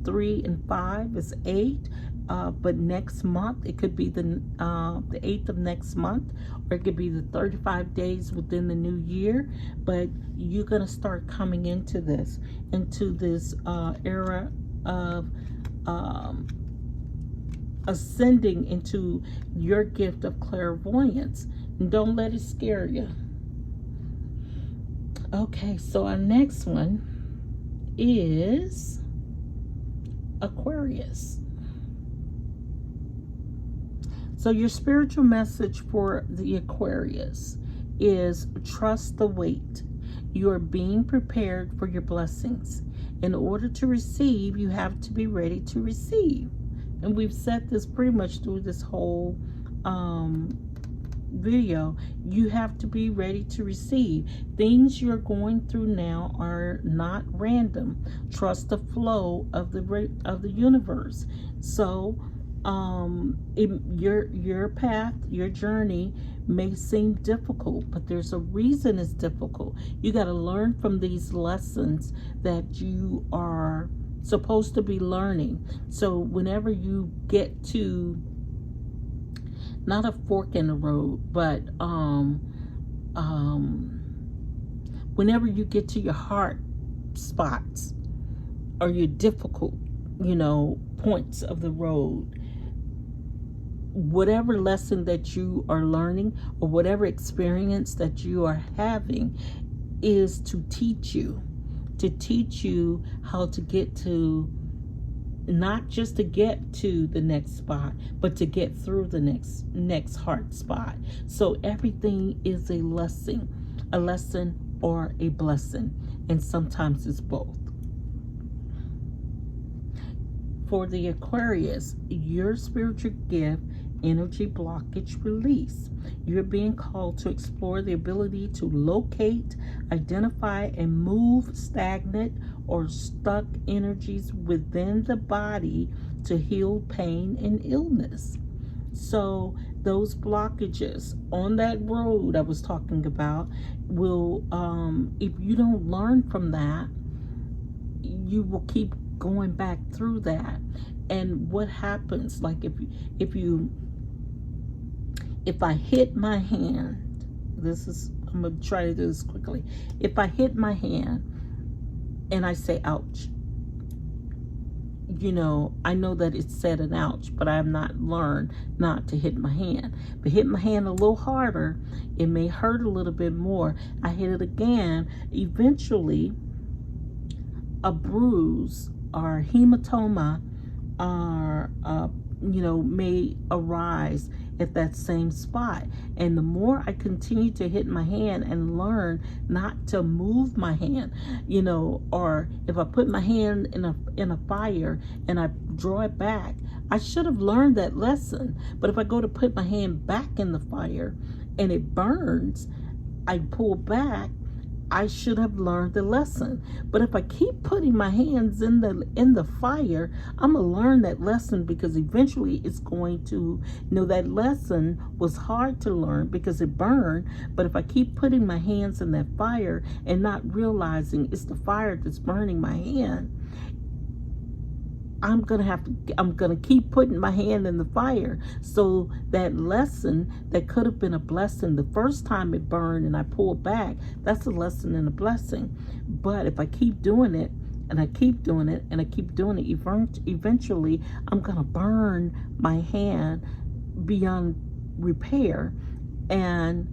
3 and 5 is 8. But next month it could be the 8th of next month, or it could be the 35 days within the new year. But you're going to start coming into this era of ascending into your gift of clairvoyance. And don't let it scare you. Okay, so our next one is Aquarius. So your spiritual message for the Aquarius is trust the wait. You are being prepared for your blessings. In order to receive, you have to be ready to receive. And we've said this pretty much through this whole video. You have to be ready to receive. Things you're going through now are not random. Trust the flow of the universe. So your path, your journey may seem difficult, but there's a reason it's difficult. You got to learn from these lessons that you are supposed to be learning. So whenever you get to not a fork in the road, but whenever you get to your hard spots or your difficult, points of the road, whatever lesson that you are learning or whatever experience that you are having is to teach you. to teach you how to get to, not just to get to the next spot, but to get through the next hard spot. So everything is a lesson or a blessing, and sometimes it's both. For the Aquarius, your spiritual gift, energy blockage release. You're being called to explore the ability to locate, identify, and move stagnant or stuck energies within the body to heal pain and illness. So those blockages on that road I was talking about will, if you don't learn from that, you will keep going back through that. And what happens, like if I hit my hand, I'm gonna try to do this quickly. If I hit my hand and I say ouch, I know that it said an ouch, but I have not learned not to hit my hand. But hit my hand a little harder, it may hurt a little bit more. I hit it again, eventually a bruise or hematoma may arise at that same spot. And the more I continue to hit my hand and learn not to move my hand, or if I put my hand in a fire and I draw it back, I should have learned that lesson. But if I go to put my hand back in the fire and it burns, I pull back, I should have learned the lesson. But if I keep putting my hands in the fire, I'm gonna learn that lesson, because eventually it's going to, that lesson was hard to learn because it burned. But if I keep putting my hands in that fire and not realizing it's the fire that's burning my hand, I'm gonna keep putting my hand in the fire. So that lesson that could have been a blessing the first time it burned and I pulled back, that's a lesson and a blessing. But if I keep doing it and I keep doing it and I keep doing it, eventually I'm gonna burn my hand beyond repair, and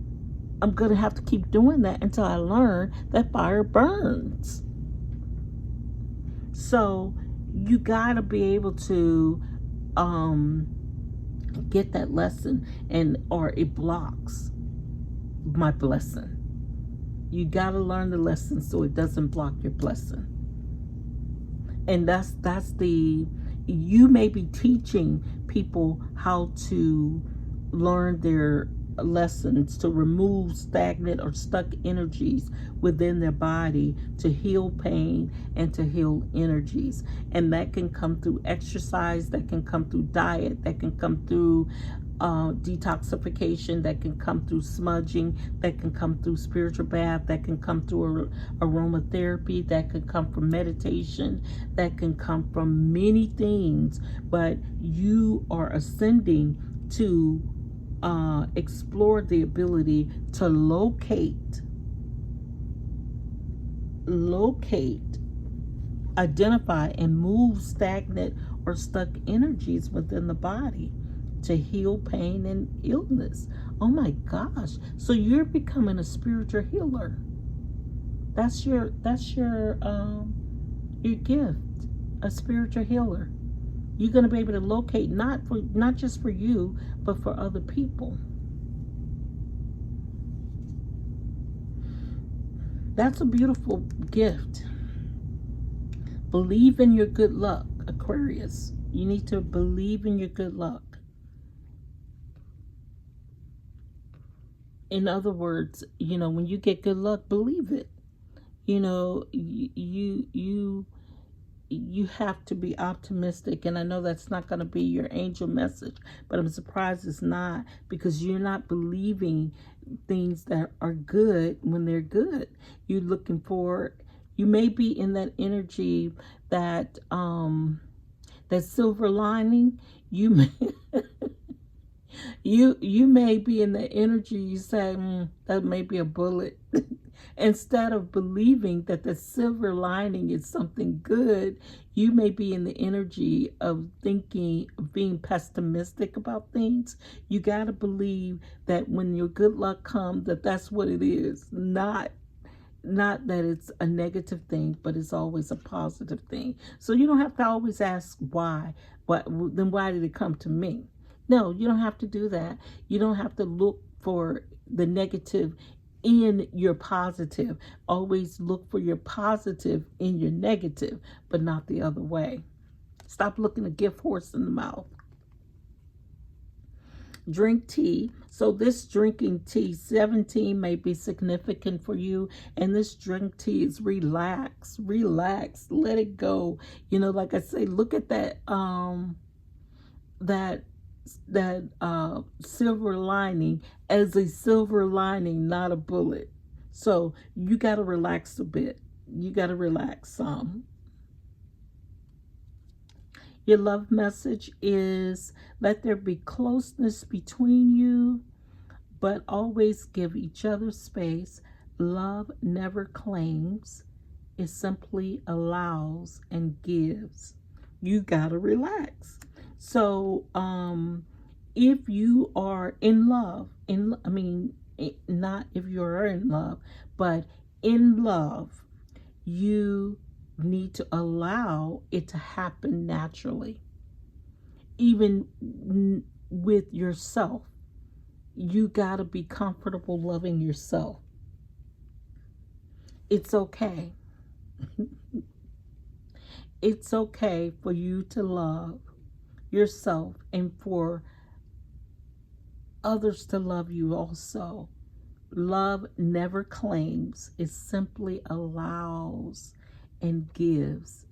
I'm gonna have to keep doing that until I learn that fire burns. So you gotta be able to get that lesson, or it blocks my blessing. You gotta learn the lesson so it doesn't block your blessing. And that's you may be teaching people how to learn their lessons, to remove stagnant or stuck energies within their body, to heal pain and to heal energies. And that can come through exercise, that can come through diet, that can come through detoxification, that can come through smudging, that can come through spiritual bath, that can come through aromatherapy, that can come from meditation, that can come from many things. But you are ascending to explore the ability to locate, identify, and move stagnant or stuck energies within the body to heal pain and illness. Oh my gosh. So you're becoming a spiritual healer. That's your gift, a spiritual healer. You're going to be able to locate not just for you, but for other people. That's a beautiful gift. Believe in your good luck, Aquarius. You need to believe in your good luck. In other words, when you get good luck, believe it. You have to be optimistic, and I know that's not going to be your angel message, but I'm surprised it's not, because you're not believing things that are good when they're good. You're looking for, you may be in that energy that that silver lining. You may you may be in the energy, you say, that may be a bullet. Instead of believing that the silver lining is something good, you may be in the energy of thinking, of being pessimistic about things. You got to believe that when your good luck comes, that's what it is, not not that it's a negative thing, but it's always a positive thing. So you don't have to always ask why. Then why did it come to me? No, you don't have to do that. You don't have to look for the negative in your positive. Always look for your positive in your negative, but not the other way. Stop looking a gift horse in the mouth. Drink tea. So this drinking tea, 17 may be significant for you. And this drink tea is relax, let it go. You know, like I say, look at that, silver lining as a silver lining, not a bullet. So you got to relax a bit. You got to relax some. Your love message is, let there be closeness between you, but always give each other space. Love never claims. It simply allows and gives. You gotta relax. So, if you are in love, not if you're in love, but in love, you need to allow it to happen naturally. Even with yourself, you got to be comfortable loving yourself. It's okay. It's okay for you to love yourself and for others to love you also. Love never claims, it simply allows and gives.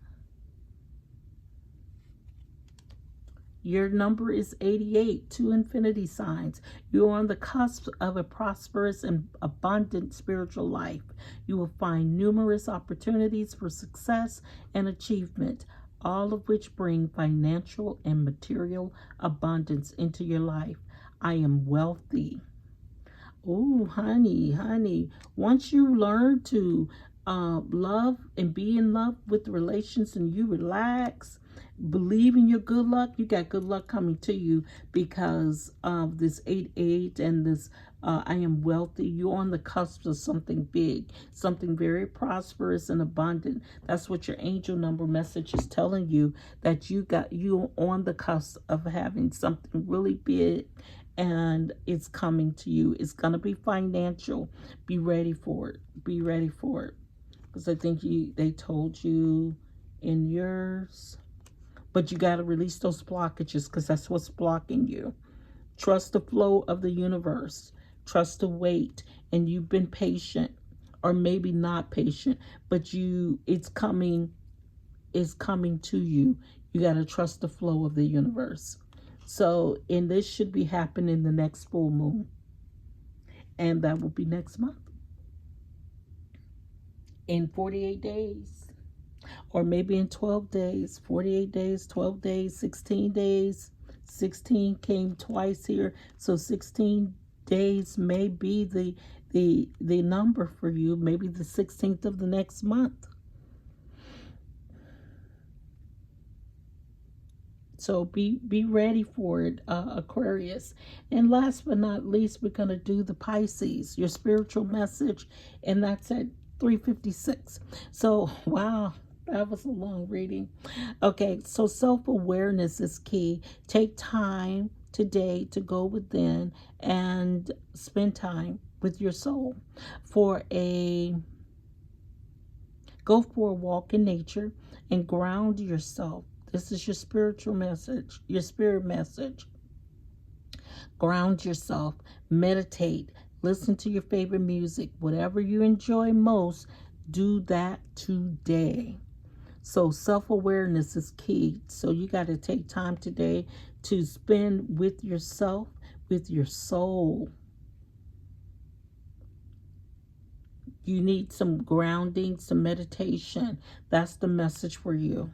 Your number is 88, 2 infinity signs. You're on the cusp of a prosperous and abundant spiritual life. You will find numerous opportunities for success and achievement, all of which bring financial and material abundance into your life. I am wealthy. Oh, honey, once you learn to love and be in love with relations and you relax, believe in your good luck, you got good luck coming to you because of this 88 and this I am wealthy. You're on the cusp of something big, something very prosperous and abundant. That's what your angel number message is telling you, that you're on the cusp of having something really big. And it's coming to you. It's going to be financial. Be ready for it. Be ready for it. Because I think they told you in yours. But you got to release those blockages because that's what's blocking you. Trust the flow of the universe. Trust the wait. And you've been patient. Or maybe not patient. But it's coming to you. You got to trust the flow of the universe. So, and this should be happening the next full moon. And that will be next month. In 48 days. Or maybe in 12 days. 48 days, 12 days, 16 days. 16 came twice here. So 16 days may be the number for you. Maybe the 16th of the next month. So be ready for it, Aquarius. And last but not least, we're going to do the Pisces, your spiritual message. And that's at 3:56. So, wow, that was a long reading. Okay, so self-awareness is key. Take time today to go within and spend time with your soul. Go for a walk in nature and ground yourself. This is your spiritual message, your spirit message. Ground yourself, meditate, listen to your favorite music. Whatever you enjoy most, do that today. So self-awareness is key. So you got to take time today to spend with yourself, with your soul. You need some grounding, some meditation. That's the message for you.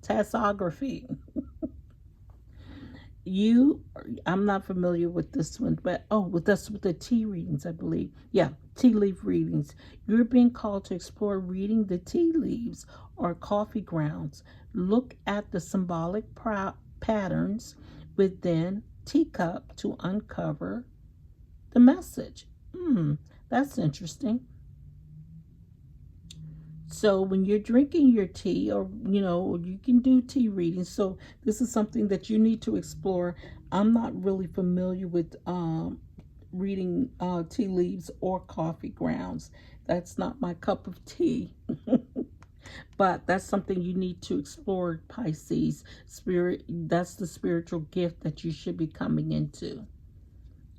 Tassography. I'm not familiar with this one, but with us with the tea readings, I believe. Yeah, tea leaf readings. You're being called to explore reading the tea leaves or coffee grounds. Look at the symbolic patterns within teacup to uncover the message. That's interesting. So when you're drinking your tea, or you can do tea readings. So this is something that you need to explore. I'm not really familiar with reading tea leaves or coffee grounds. That's not my cup of tea. But that's something you need to explore, Pisces. That's the spiritual gift that you should be coming into,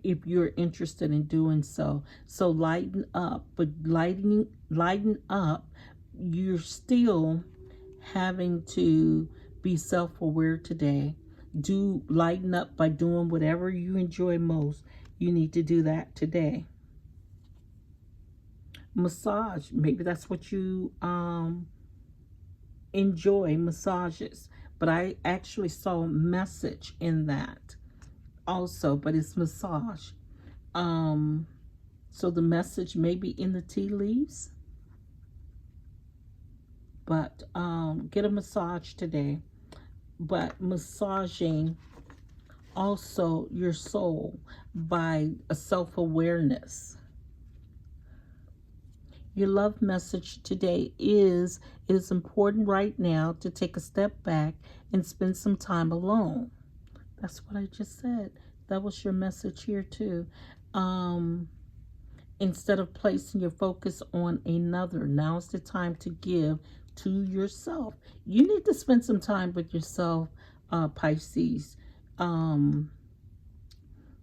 if you're interested in doing so. So lighten up, but lighten up, you're still having to be self-aware today. Do lighten up by doing whatever you enjoy most. You need to do that today. Massage, maybe that's what you enjoy, massages. But I actually saw a message in that also, but it's massage. So the message may be in the tea leaves, but get a massage today. But massaging also your soul by a self-awareness. Your love message today is, it is important right now to take a step back and spend some time alone. That's what I just said. That was your message here too. Instead of placing your focus on another, now's the time to give to yourself. You need to spend some time with yourself, Pisces.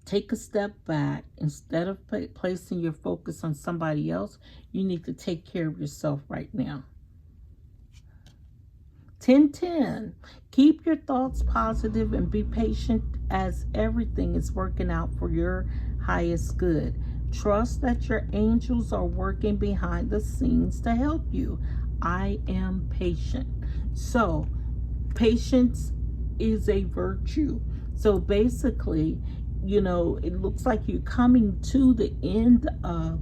Take a step back. Instead of placing your focus on somebody else, you need to take care of yourself right now. 10-10. Keep your thoughts positive and be patient, as everything is working out for your highest good. Trust that your angels are working behind the scenes to help you. I am patient. So, patience is a virtue. So basically, it looks like you're coming to the end of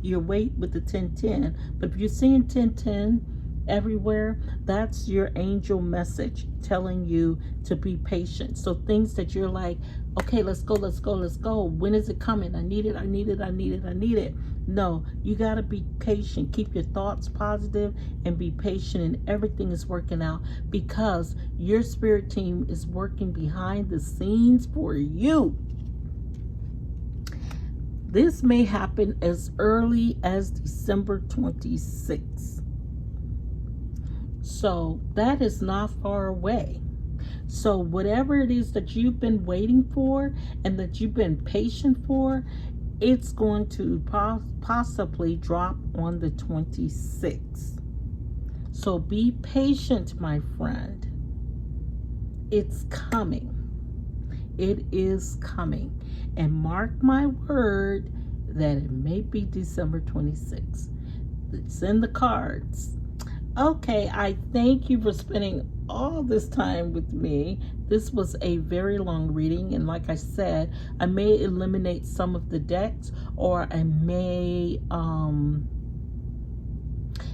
your wait with the 10-10. But if you're seeing 10-10 everywhere, that's your angel message telling you to be patient. So things that you're like, okay, let's go. When is it coming? I need it. No, you got to be patient. Keep your thoughts positive and be patient, and everything is working out because your spirit team is working behind the scenes for you. This may happen as early as December 26th. So that is not far away. So whatever it is that you've been waiting for and that you've been patient for, it's going to possibly drop on the 26th. So be patient, my friend. It's coming. It is coming. And mark my word that it may be December 26th. It's in the cards. Okay, I thank you for spending all this time with me. This was a very long reading, and like I said, I may eliminate some of the decks, or I may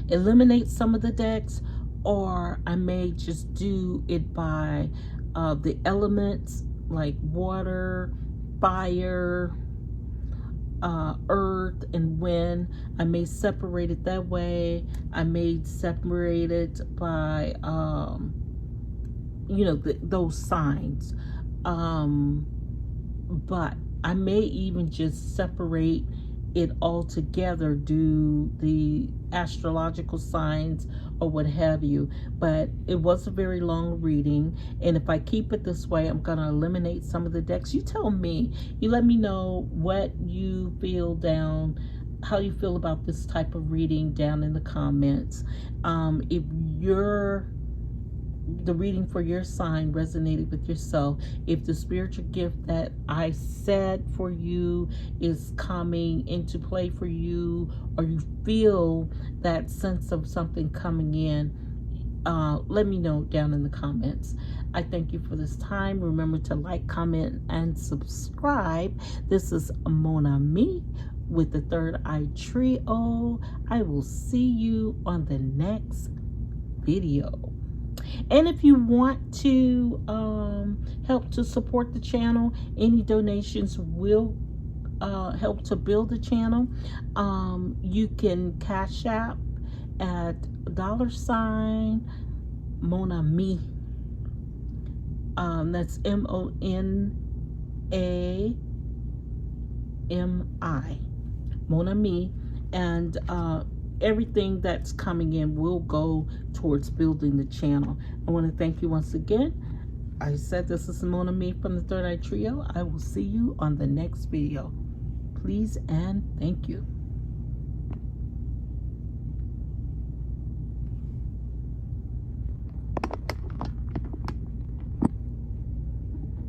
eliminate some of the decks, or I may just do it by the elements like water, fire, earth, and wind. I may separate it that way. I may separate it by those signs, but I may even just separate it all together, do the astrological signs or what have you. But it was a very long reading, and if I keep it this way, I'm going to eliminate some of the decks. You tell me. You let me know what you feel how you feel about this type of reading down in the comments. If the reading for your sign resonated with yourself, if the spiritual gift that I said for you is coming into play for you, or you feel that sense of something coming in, let me know down in the comments. I thank you for this time. Remember to like, comment, and subscribe. This is Mon Ami with the Third Eye Trio. I will see you on the next video. And if you want to help to support the channel, any donations will help to build the channel. You can cash out at $ Mon Ami. That's MONAMI, Mon Ami, and everything that's coming in will go towards building the channel. I want to thank you once again. I said this is Mon Ami from the Third Eye Trio. I will see you on the next video. Please and thank you.